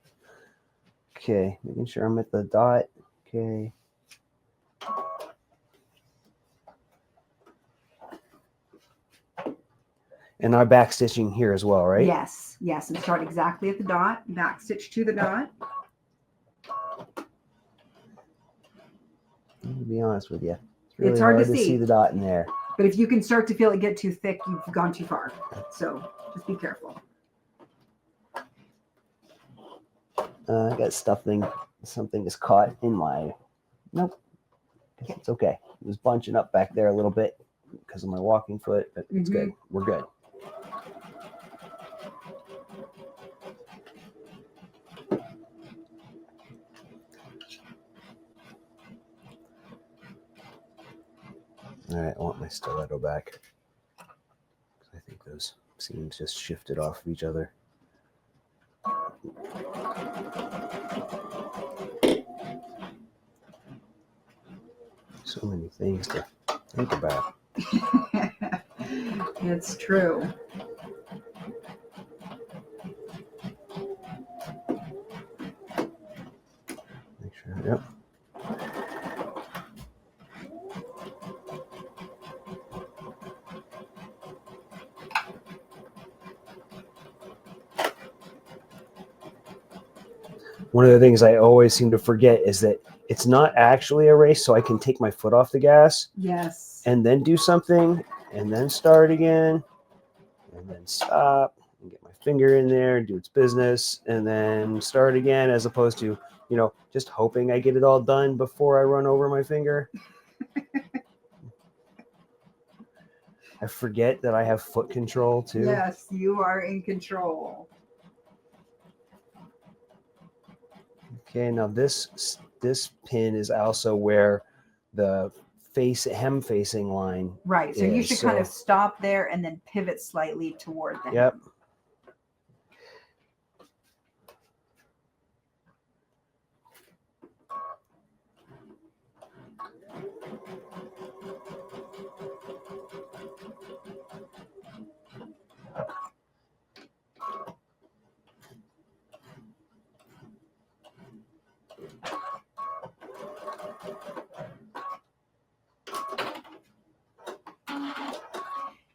Okay, making sure I'm at the dot. Okay. And I'm back stitching here as well, right? Yes, and start exactly at the dot, back stitch to the dot. To be honest with you, it's really It's hard to see the dot in there. But if you can start to feel it get too thick, you've gone too far. So just be careful. I got something is caught in my, nope. It's okay. It was bunching up back there a little bit because of my walking foot, but it's good. We're good. All right, I want my stiletto back. I think those seams just shifted off of each other. So many things to think about. It's true. Make sure, yep. One of the things I always seem to forget is that it's not actually a race, so I can take my foot off the gas. Yes. And then do something, and then start again, and then stop, and get my finger in there, and do its business, and then start again, as opposed to, just hoping I get it all done before I run over my finger. I forget that I have foot control, too. Yes, you are in control. Okay, now this pin is also where the hem facing line. Right. So you should kind of stop there and then pivot slightly toward them. Yep.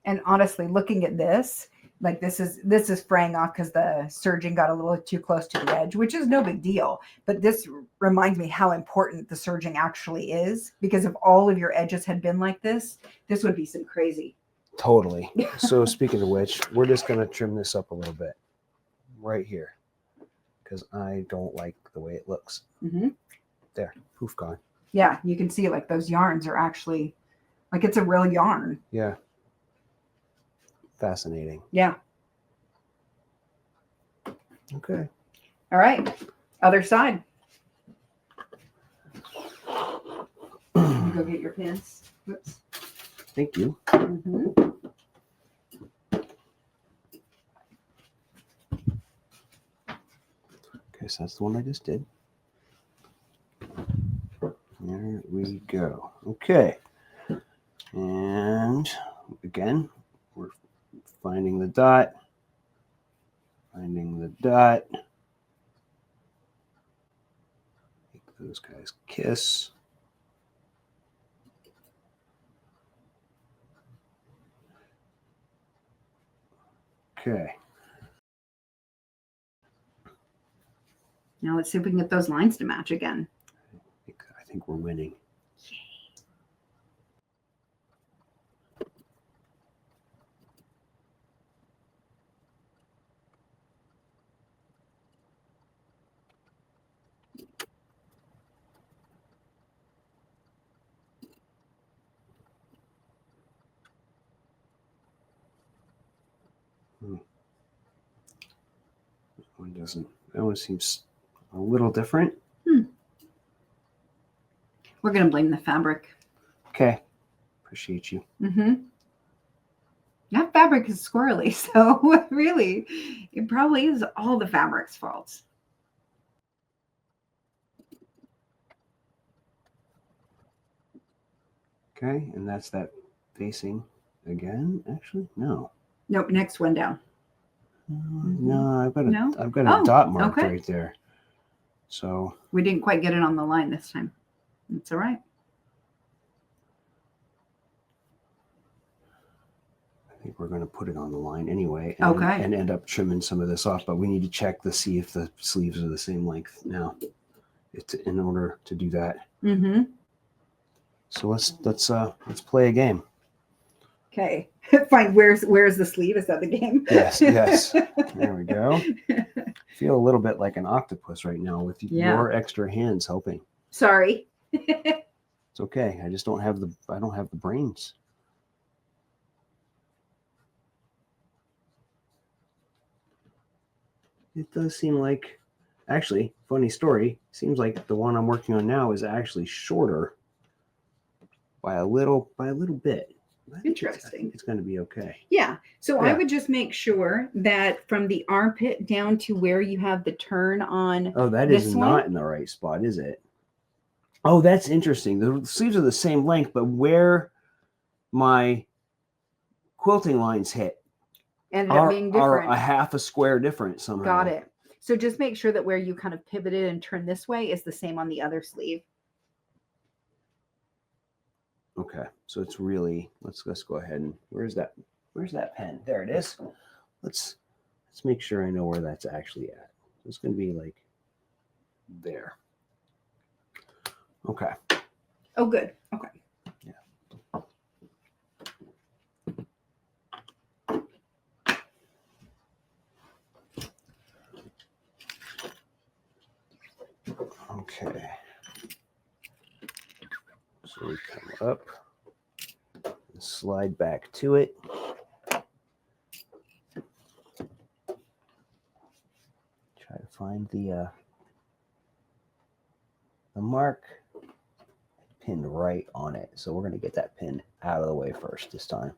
And honestly, looking at this, like this is fraying off because the serging got a little too close to the edge, which is no big deal. But this reminds me how important the serging actually is, because if all of your edges had been like this would be some crazy. Totally. So speaking of which, we're just going to trim this up a little bit right here because I don't like the way it looks. Mm-hmm. There, poof, gone. Yeah, you can see like those yarns are actually like it's a real yarn. Yeah. Fascinating. Yeah. Okay. All right. Other side. Go get your pins. Whoops. Thank you. Mm-hmm. Okay, so that's the one I just did. There we go. Okay. And again, we're finding the dot. Finding the dot. Make those guys kiss. Okay. Now let's see if we can get those lines to match again. I think we're winning. That one seems a little different. We're going to blame the fabric. Okay. Appreciate you. That fabric is squirrely, so really, it probably is all the fabric's fault. Okay, and that's that facing again. Actually, no. Nope, next one down. No, I've got a No? I've got a dot marked okay. right there. So We didn't quite get it on the line this time. It's all right. I think we're going to put it on the line anyway, and end up trimming some of this off. But we need to check to see if the sleeves are the same length now. It's in order to do that. So let's play a game. Okay. Fine. Where's the sleeve? Is that the game? Yes. There we go. Feel a little bit like an octopus right now with your extra hands helping. Sorry. It's okay. I just don't have the brains. It does seem like, actually, funny story, seems like the one I'm working on now is actually shorter by a little bit. Interesting. It's going to be okay. Yeah. So I would just make sure that from the armpit down to where you have the turn on. Oh, that is not in the right spot, is it? Oh, that's interesting. The sleeves are the same length, but where my quilting lines hit ended up being different. Are a half a square different somehow. Got it. So just make sure that where you kind of pivoted and turned this way is the same on the other sleeve. Okay, so it's really, let's go ahead and where's that pen? There it is. Let's make sure I know where that's actually at. It's going to be like there. Okay. Oh, good. Okay. Yeah. Okay. So we come up and slide back to it. Try to find the mark pinned right on it. So we're going to get that pin out of the way first this time.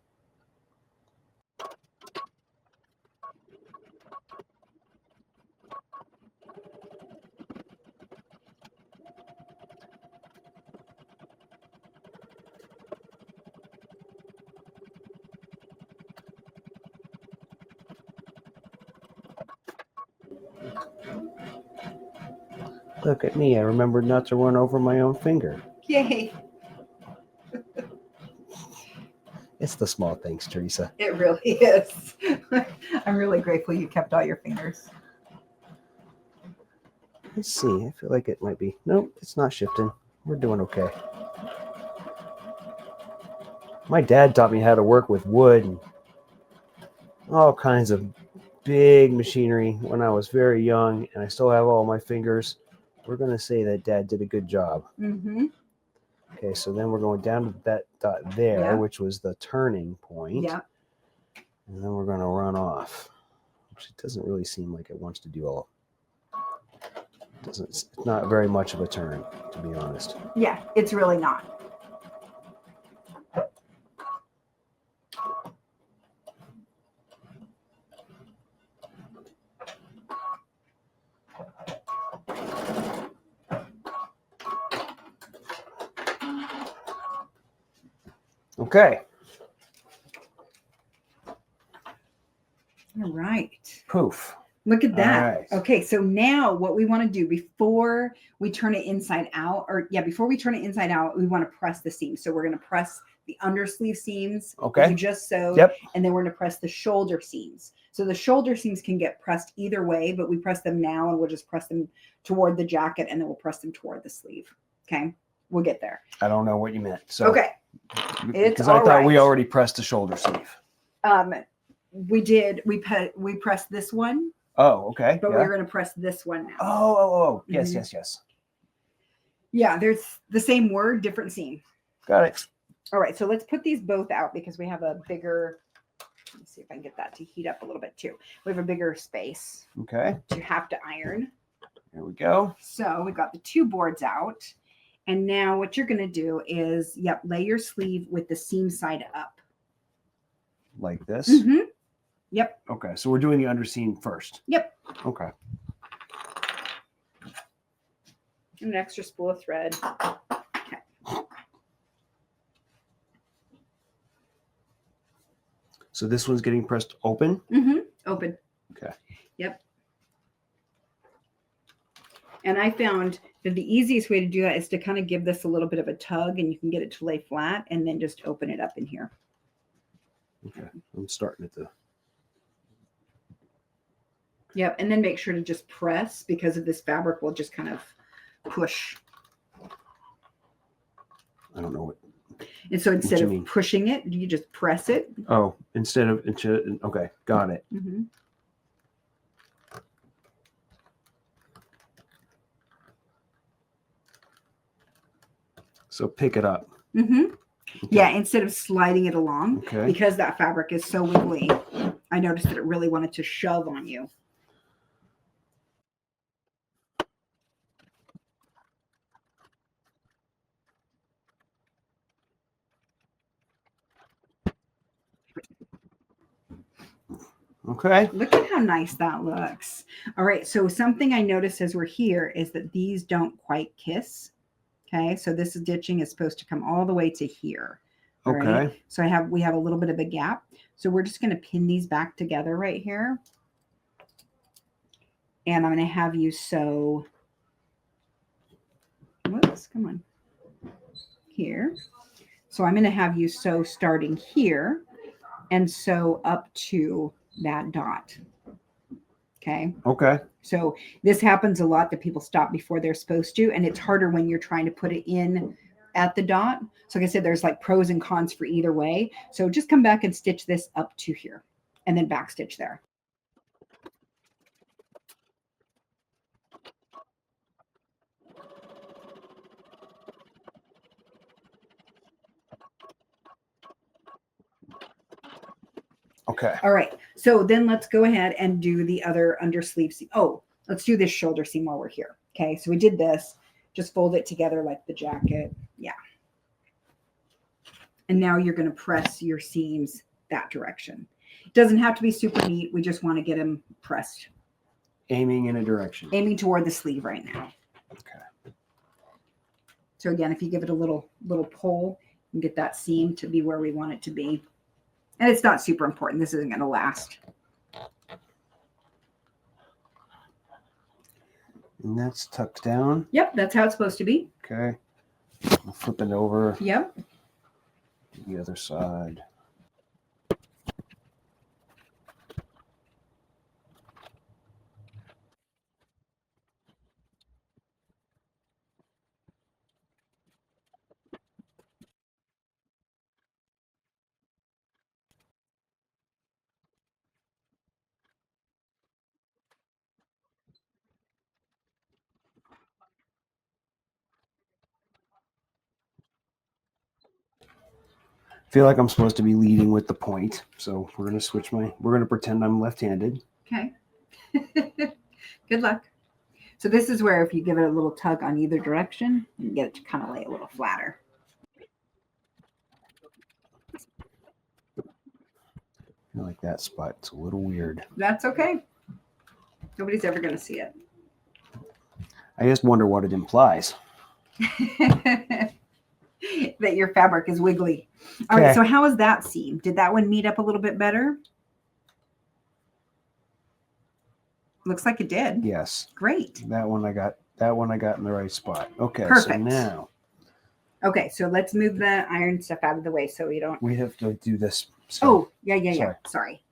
Look at me. I remembered not to run over my own finger. Yay. It's the small things, Teresa. It really is. I'm really grateful you kept all your fingers. Let's see. I feel like it might be. Nope, it's not shifting. We're doing okay. My dad taught me how to work with wood and all kinds of big machinery when I was very young, and I still have all my fingers. We're going to say that Dad did a good job. Okay, so then we're going down to that dot there, which was the turning point. Yeah. And then we're going to run off, which it doesn't really seem like it wants to do all. It's not very much of a turn, to be honest. Yeah, it's really not. Okay. All right. Poof. Look at that. All right. Okay, so now what we want to do before we turn it inside out, before we turn it inside out, we want to press the seams. So we're going to press the undersleeve seams that Okay. you just sewed, Yep. and then we're going to press the shoulder seams. So the shoulder seams can get pressed either way, but we press them now, and we'll just press them toward the jacket, and then we'll press them toward the sleeve. Okay, we'll get there. I don't know what you meant. So Okay, because I thought we already pressed the shoulder sleeve. We did. We pressed this one. Oh, okay. But yeah. we're going to press this one now. Oh. Yes, Mhm. yes. Yeah, there's the same word, different seam. Got it. All right, so let's put these both out because we have a bigger, let me see if I can get that to heat up a little bit too. We have a bigger space Okay. to have to iron. Here we go. So we got the two boards out. And now what you're going to do is, lay your sleeve with the seam side up. Like this? Mm-hmm. Yep. Okay, so we're doing the underseam first. Yep. Okay. And an extra spool of thread. Okay. So this one's getting pressed open? Mm-hmm. Open. Okay. Yep. And I found that the easiest way to do that is to kind of give this a little bit of a tug, and you can get it to lay flat, and then just open it up in here. Okay. I'm starting at the... Yep, and then make sure to just press, because of this fabric will just kind of push. I don't know what... And so instead you of mean? pushing it, you just press it. Oh, okay, got it. Mm-hmm. So pick it up. Mm-hmm. Okay. Yeah, instead of sliding it along, Okay. because that fabric is so wiggly, I noticed that it really wanted to shove on you. Okay. Look at how nice that looks. All right, so something I noticed as we're here is that these don't quite kiss. Okay, so this stitching is supposed to come all the way to here. All Okay. right? So we have a little bit of a gap. So we're just going to pin these back together right here. And I'm going to have you sew. Whoops, come on. Here. So I'm going to have you sew starting here and sew up to that dot. Okay. Okay. So this happens a lot that people stop before they're supposed to, and it's harder when you're trying to put it in at the dot. So like I said, there's like pros and cons for either way. So just come back and stitch this up to here and then back stitch there. Okay. All right. So then let's go ahead and do the other undersleeve seam. Oh, let's do this shoulder seam while we're here. Okay. So we did this. Just fold it together like the jacket. Yeah. And now you're going to press your seams that direction. It doesn't have to be super neat. We just want to get them pressed. Aiming in a direction. Aiming toward the sleeve right now. Okay. So again, if you give it a little pull, you can get that seam to be where we want it to be. And it's not super important. This isn't going to last. And that's tucked down. Yep, that's how it's supposed to be. Okay. I'm flipping over Yep. to the other side. Feel like I'm supposed to be leading with the point. So we're going to pretend I'm left-handed. Okay. Good luck. So this is where if you give it a little tug on either direction, you can get it to kind of lay a little flatter. I feel like that spot's a little weird. That's okay. Nobody's ever going to see it. I just wonder what it implies. that your fabric is wiggly. All right, Okay. so how is that seam? Did that one meet up a little bit better? Looks like it did. Yes. Great. That one I got in the right spot. Okay. Perfect. So now Okay, so let's move the iron stuff out of the way so we don't. we have to do this. So, Oh, yeah. Sorry.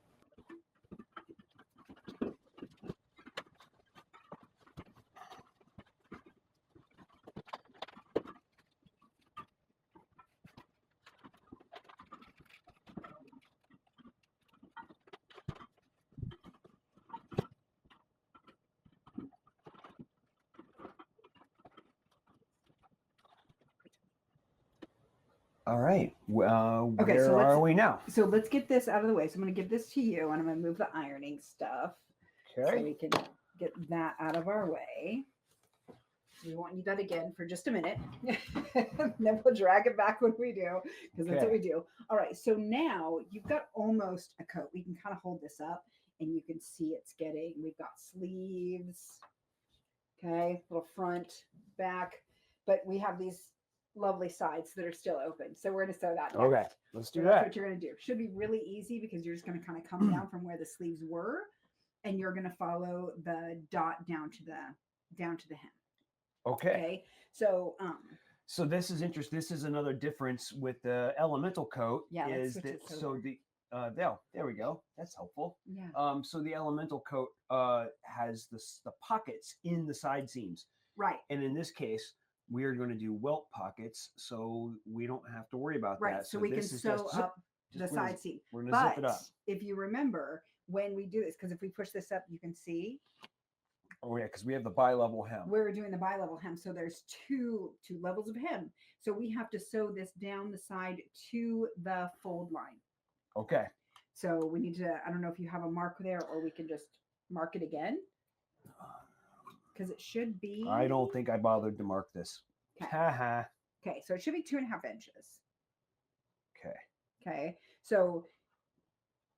all right. Well, Okay, where so are we now? So let's get this out of the way. So I'm going to give this to you, and I'm going to move the ironing stuff so Okay. we can get that out of our way. We won't need that again for just a minute. Then we'll drag it back when we do, because that's what we do. All right, so now you've got almost a coat. We can kind of hold this up, and you can see it's getting, we've got sleeves, okay, little front, back, but we have these lovely sides that are still open. So we're going to sew that down. Okay. Let's do So that's that. what you're going to do. Should be really easy because you're just going to kind of come down from where the sleeves were, and you're going to follow the dot down to the hem. Okay. So So this is interesting. This is another difference with the elemental coat. Yeah, let's Is switch that it so over. the there we go. That's helpful. yeah. So the elemental coat has the pockets in the side seams, Right. and in this case, we are going to do welt pockets, so we don't have to worry about Right. that. So we can this is sew zip- up the side seam. We're going to zip But it up. if you remember when we do this, because if we push this up, you can see Oh yeah, because we have the bi-level hem. we're doing the bi-level hem. So there's two levels of hem. So we have to sew this down the side to the fold line. Okay. So we need to, I don't know if you have a mark there, or we can just mark it again. Because it should be. I don't think I bothered to mark this. Okay. Haha. Okay, so it should be 2.5 inches. Okay. Okay, so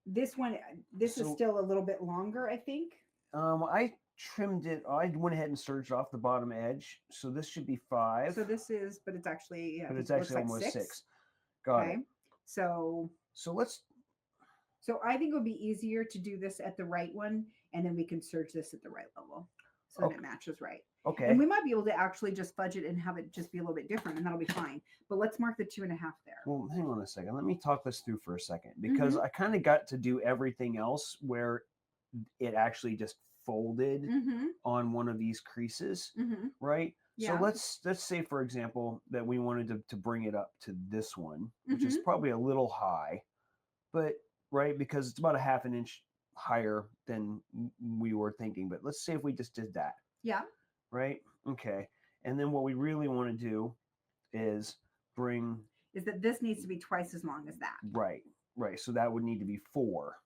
this one, this is So- still a little bit longer, I think. I trimmed it. I went ahead and serged off the bottom edge, so this should be 5. So this is, but it's actually, but it's it looks actually like almost 6. 6. Got Okay, it. so So I think it would be easier to do this at the right one, and then we can serge this at the right level, so that Okay. it matches right. okay. And we might be able to actually just fudge it and have it just be a little bit different, and that'll be fine. But let's mark the 2.5 there. Well, hang on a second. Let me talk this through for a second, because I kind of got to do everything else where it actually just folded Mm-hmm. on one of these creases, Mm-hmm. right? Yeah. So let's say, for example, that we wanted to bring it up to this one, which is probably a little high, but right, because it's about a half an inch higher than we were thinking. But let's say if we just did that, Yeah. right? Okay. And then what we really want to do is bring Is that this needs to be twice as long as that. right. So that would need to be 4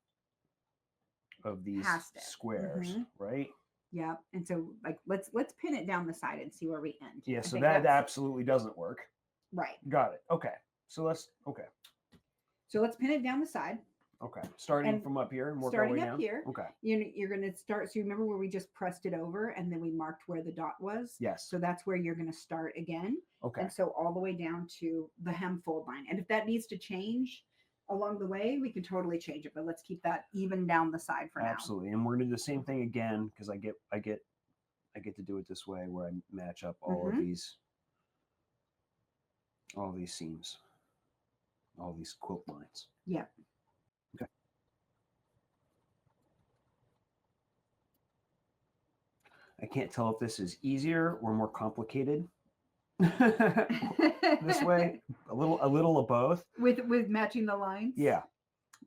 of these Past it. squares, Mhm. right? Yeah. And so like let's pin it down the side and see where we end. Yeah, I so think that that's- absolutely doesn't work. right. Got it. Okay. So let's So let's pin it down the side. okay. Starting And from up here and work our way starting up down. here. Okay. You're going to start. So you remember where we just pressed it over and then we marked where the dot was? Yes. So that's where you're going to start again. Okay. And so all the way down to the hem fold line. And if that needs to change along the way, we can totally change it. But let's keep that even down the side for now. Absolutely. And we're gonna do the same thing again, because I get to do it this way where I match up all of these seams, all these quilt lines. Yeah. Okay. I can't tell if this is easier or more complicated. This way, a little of both. with matching the lines. Yeah.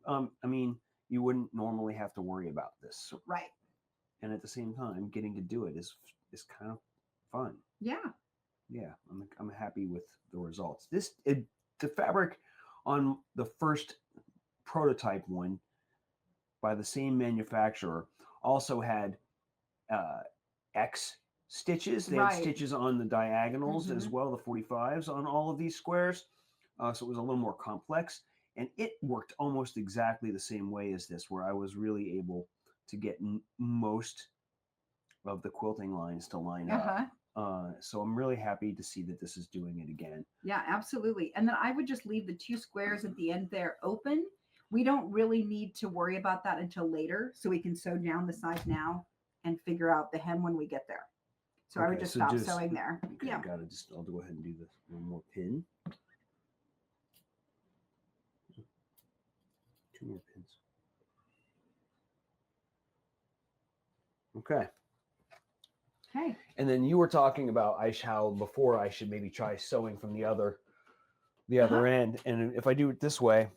I mean, you wouldn't normally have to worry about this, Right. and at the same time, getting to do it is kind of fun. Yeah. Yeah, I'm happy with the results. The fabric on the first prototype one by the same manufacturer also had X stitches. They had Right. stitches on the diagonals as Mhm. well, the 45s on all of these squares. So it was a little more complex, and it worked almost exactly the same way as this, where I was really able to get most of the quilting lines to line up. So I'm really happy to see that this is doing it again. Yeah, absolutely. And then I would just leave the 2 squares at the end there open. We don't really need to worry about that until later. So we can sew down the size now and figure out the hem when we get there. So I would just stop sewing there. Okay, Yeah. I'll go ahead and do this one more pin. 2 more pins. Okay. Okay. And then you were talking about how before I should maybe try sewing from the other end. And if I do it this way,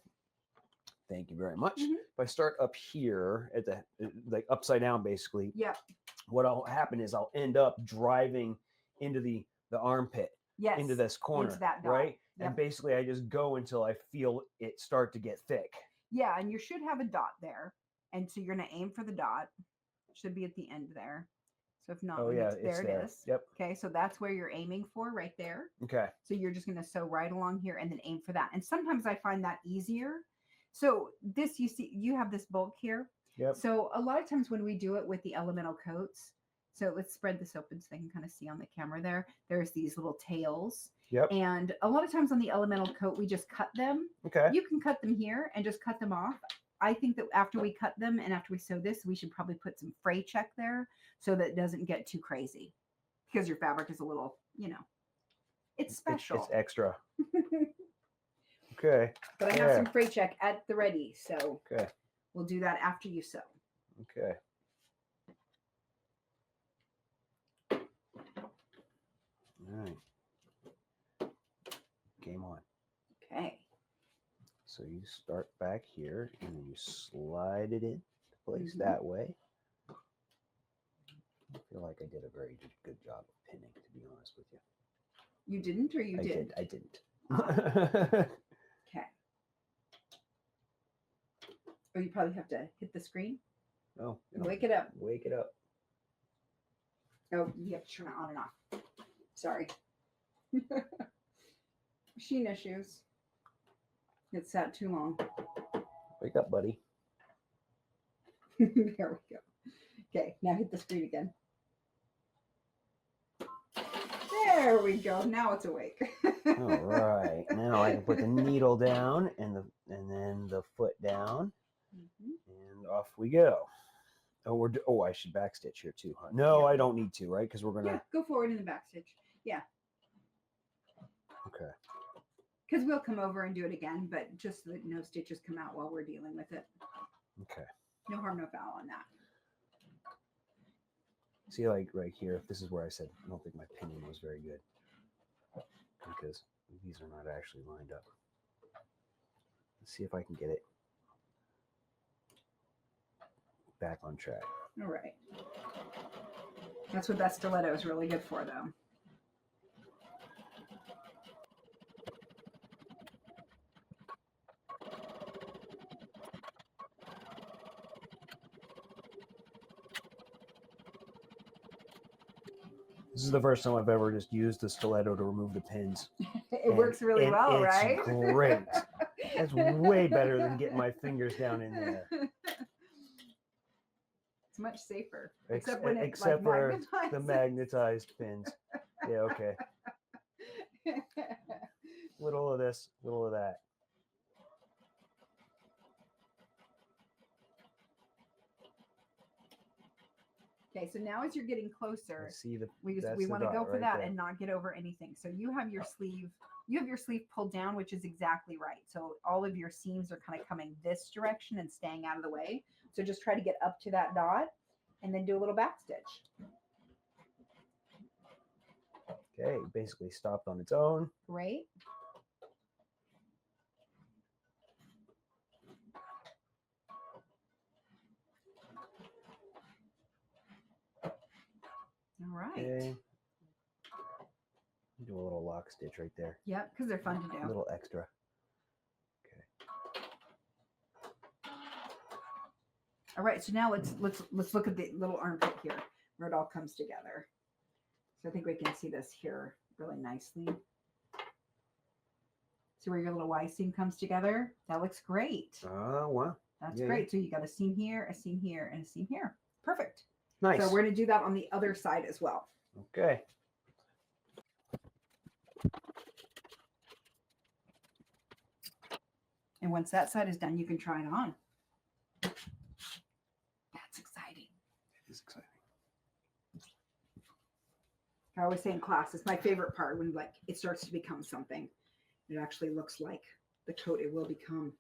thank you very much. If I start up here at the like upside down, basically, what'll happen is I'll end up driving into the armpit, into this corner, into that dot. right? And basically, I just go until I feel it start to get thick. Yeah, and you should have a dot there, and so you're gonna aim for the dot. Should be at the end there. So if not, there it is. Yep. Okay, so that's where you're aiming for, right there. Okay. So you're just gonna sew right along here and then aim for that. And sometimes I find that easier. So this, you see, you have this bulk here. Yep. So a lot of times when we do it with the elemental coats, so let's spread this open so they can kind of see on the camera there. There's these little tails. Yep. And a lot of times on the elemental coat, we just cut them. Okay. You can cut them here and just cut them off. I think that after we cut them and after we sew this, we should probably put some fray check there so that it doesn't get too crazy because your fabric is a little, it's special. It's extra. Okay. But I have some fray check at the ready, so okay, we'll do that after you sew. Okay. All right. Game on. Okay. So you start back here and then you slide it in place that way. I feel like I did a very good job of pinning, to be honest with you. You didn't, or you did? I didn't. Okay. Or you probably have to hit the screen. Oh. Wake it up. Wake it up. Oh, you have to turn it on and off. Sorry. Machine issues. It's sat too long. Wake up, buddy. There we go. Okay, now hit the screen again. There we go. Now it's awake. All right. Now I can put the needle down and then the foot down, and off we go. Oh, I should backstitch here too, huh? No, I don't need to, right? Because we're gonna go forward in the backstitch. Yeah. Okay. Because we'll come over and do it again, but just so that no stitches come out while we're dealing with it. Okay. No harm, no foul on that. See, like right here, this is where I said I don't think my pinning was very good because these are not actually lined up. Let's see if I can get it back on track. All right. That's what that stiletto is really good for, though. This is the first time I've ever just used the stiletto to remove the pins. It works really well, right? It's great. That's way better than getting my fingers down in there. It's much safer. Except for the magnetized pins. Yeah, okay. Little of this, little of that. Okay, so now as you're getting closer, we want to go for right that there. and not get over anything. So you have your sleeve pulled down, which is exactly right. So all of your seams are kind of coming this direction and staying out of the way. So just try to get up to that dot and then do a little back stitch. Okay, basically stopped on its own. Great. All right. Okay. Do a little lock stitch right there. Yep, because they're fun to do. A little extra. Okay. All right, so now let's look at the little armpit here where it all comes together. So I think we can see this here really nicely. See where your little Y seam comes together? That looks great. Oh, wow. That's great. So you got a seam here, and a seam here. Perfect. Nice. So we're going to do that on the other side as well. Okay. And once that side is done, you can try it on. That's exciting. It is exciting. I always say in class, it's my favorite part when like it starts to become something. It actually looks like the coat it will become.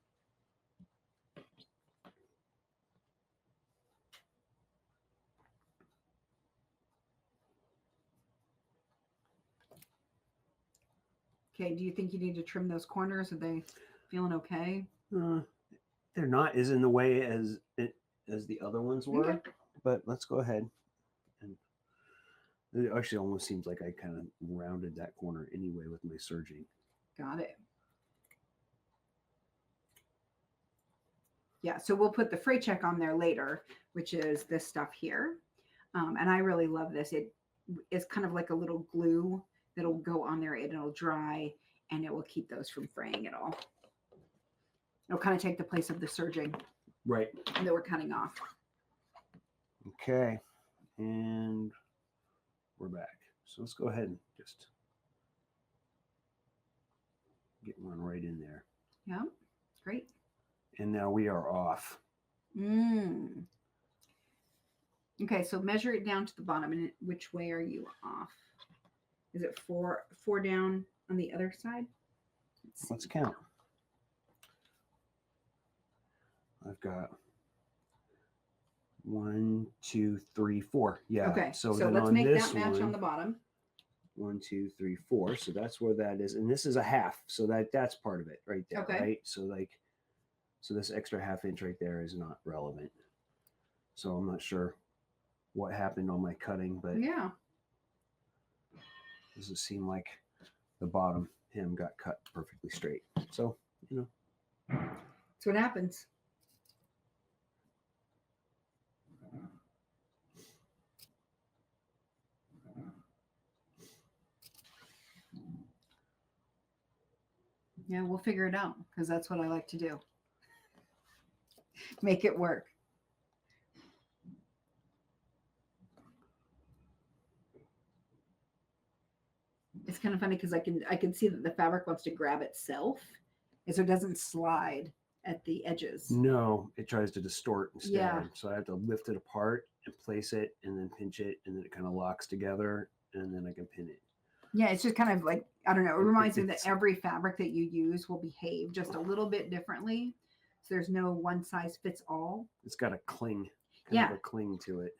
Okay, do you think you need to trim those corners? Are they feeling okay? They're not as in the way as the other ones were, Okay. but let's go ahead. And it actually almost seems like I kind of rounded that corner anyway with my serging. Got it. Yeah, so we'll put the fray check on there later, which is this stuff here. And I really love this. It is kind of like a little glue that'll go on there and it'll dry and it will keep those from fraying at all. It'll kind of take the place of the serging Right. that we're cutting off. Okay. And we're back. So let's go ahead and just get one right in there. Yeah, great. And now we are off. Okay, so measure it down to the bottom. And which way are you off? Is it four down on the other side? Let's count. I've got 1, 2, 3, 4. Yeah. Okay, so then let's on make this that match one, on the bottom. 1, 2, 3, 4. So that's where that is, and this is a half. So that's part of it right there, Okay. right? So this extra ½ inch right there is not relevant. So I'm not sure what happened on my cutting, but Yeah. does it seem like the bottom hem got cut perfectly straight? So That's what happens. Yeah, we'll figure it out because that's what I like to do. Make it work. It's kind of funny because I can see that the fabric wants to grab itself, and so it doesn't slide at the edges. no, it tries to distort instead. Yeah. So I have to lift it apart and place it and then pinch it, and then it kind of locks together, and then I can pin it. Yeah, it's just kind of like, I don't know, it reminds me that every fabric that you use will behave just a little bit differently. So there's no one size fits all. It's got a cling, Yeah. of a cling to it.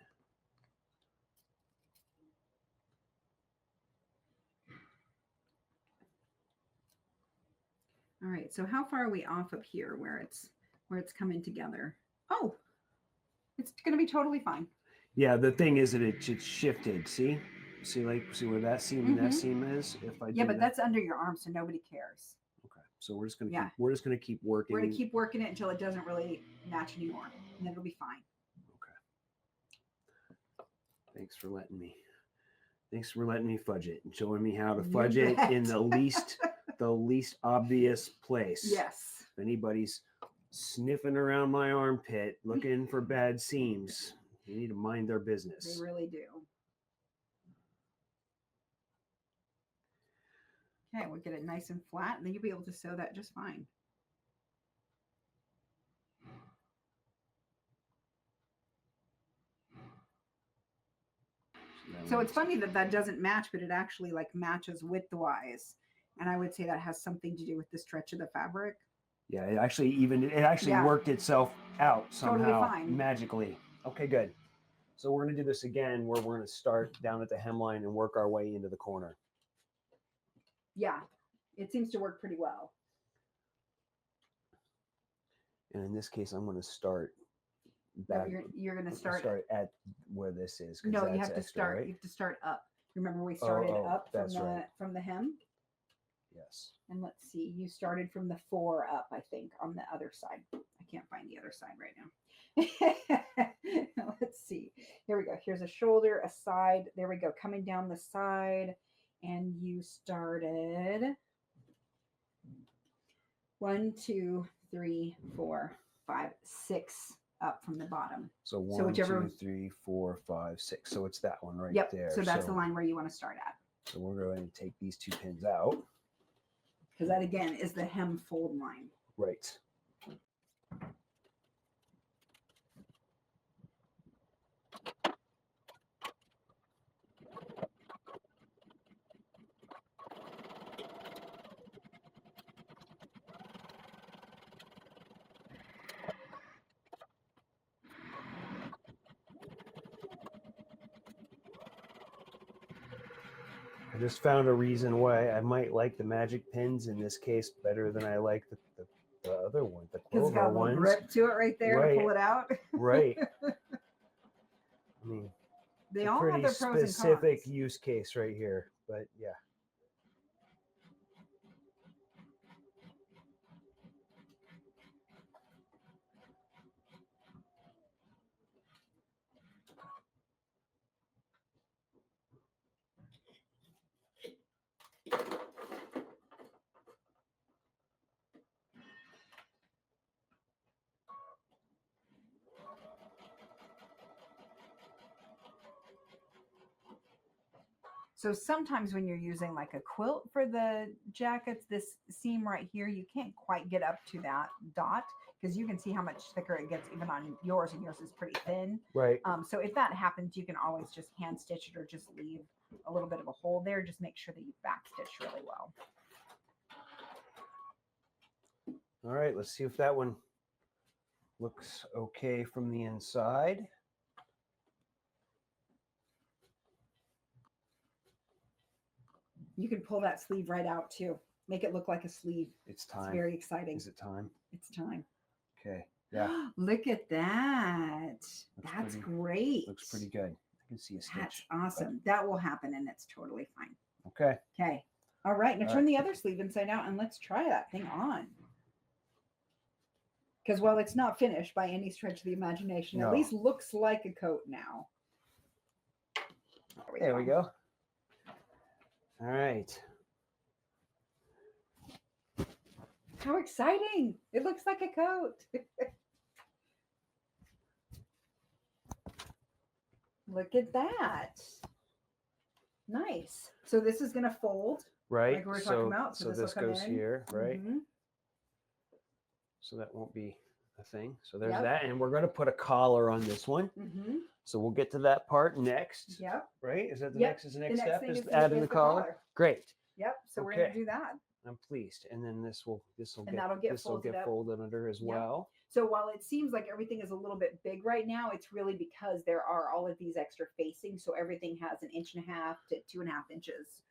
All right, so how far are we off up here where it's coming together? Oh, it's going to be totally fine. Yeah, the thing is that it's shifted. See where that seam and that seam is. If I Yeah, did but that's under your arm, so nobody cares. okay. So we're just gonna keep working. We're going to keep working it until it doesn't really match anymore, and then it'll be fine. Okay. Thanks for letting me fudge it and showing me how to fudge it in the least obvious place. Yes. If anybody's sniffing around my armpit looking for bad seams, they need to mind their business. They really do. Okay, we'll get it nice and flat, and then you'll be able to sew that just fine. So it's funny that doesn't match, but it actually like matches width-wise. And I would say that has something to do with the stretch of the fabric. Yeah, it actually worked itself out somehow, Totally fine. magically. Okay, good. So we're going to do this again where we're going to start down at the hemline and work our way into the corner. Yeah, it seems to work pretty well. And in this case, I'm going to start back. You're going to start at where this is. No, you have to extra, start. right? You have to start up. Remember, we started up right. from the hem. Yes. And let's see, you started from the 4 up, I think, on the other side. I can't find the other side right now. Let's see. Here we go. Here's a shoulder, a side. There we go. Coming down the side. And you started 1, 2, 3, 4, 5, 6 up from the bottom. So 1, 2, 3, 4, 5, 6. So it's that one right there. So that's the line where you want to start at. So we're going to take these 2 pins out. Because that again is the hem fold line. Right. I just found a reason why I might like the magic pins in this case better than I like the other one, the Because it's got clover a little ones. grip to it right there to pull it out. Right. I mean, They it's a all have pretty their pros and specific cons. use case right here, but yeah. So sometimes when you're using like a quilt for the jackets, this seam right here, you can't quite get up to that dot because you can see how much thicker it gets even on yours, and yours is pretty thin. Right. So if that happens, you can always just hand stitch it or just leave a little bit of a hole there. Just make sure that you back stitch really well. All right, let's see if that one looks okay from the inside. You can pull that sleeve right out too. Make it look like a sleeve. It's time. It's very exciting. Is it time? It's time. Okay. Yeah. Look at that. That's great. Looks pretty good. I can see a stitch. That's awesome. That will happen and it's totally fine. Okay. Okay. All right. Now turn the other sleeve inside out and let's try that thing on. Because while it's not finished by any stretch of the imagination, at least looks like a coat now. There we go. All right. How exciting. It looks like a coat. Look at that. Nice. So this is going to fold. Right. Like we were talking about. So this goes here, right? Mm-hmm. So that won't be a thing. So there's that. And we're going to put a collar on this one. Mm-hmm. So we'll get to that part next. Yep. Right? Is that the next step? Is adding the collar? Great. Yep. So we're going to do that. I'm pleased. And then this will that'll get folded under as well. So while it seems like everything is a little bit big right now, it's really because there are all of these extra facings. So everything has 1.5 to 2.5 inches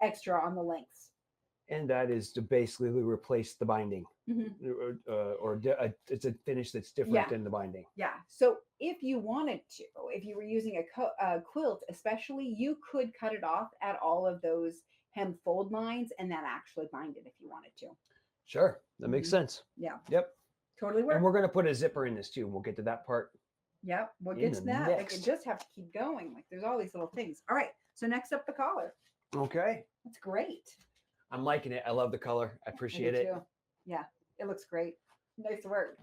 extra on the lengths. And that is to basically replace the binding. Mm-hmm. It's a finish that's different than the binding. Yeah. So if you wanted to, if you were using a quilt especially, you could cut it off at all of those hem fold lines and then actually bind it if you wanted to. Sure. That makes sense. Yeah. Yep. Totally works. And we're going to put a zipper in this too. We'll get to that part. Yep. We'll get to that. Like, you just have to keep going. Like there's all these little things. All right. So next up, the collar. Okay. That's great. I'm liking it. I love the color. I appreciate it. Too. Yeah. It looks great. Nice work.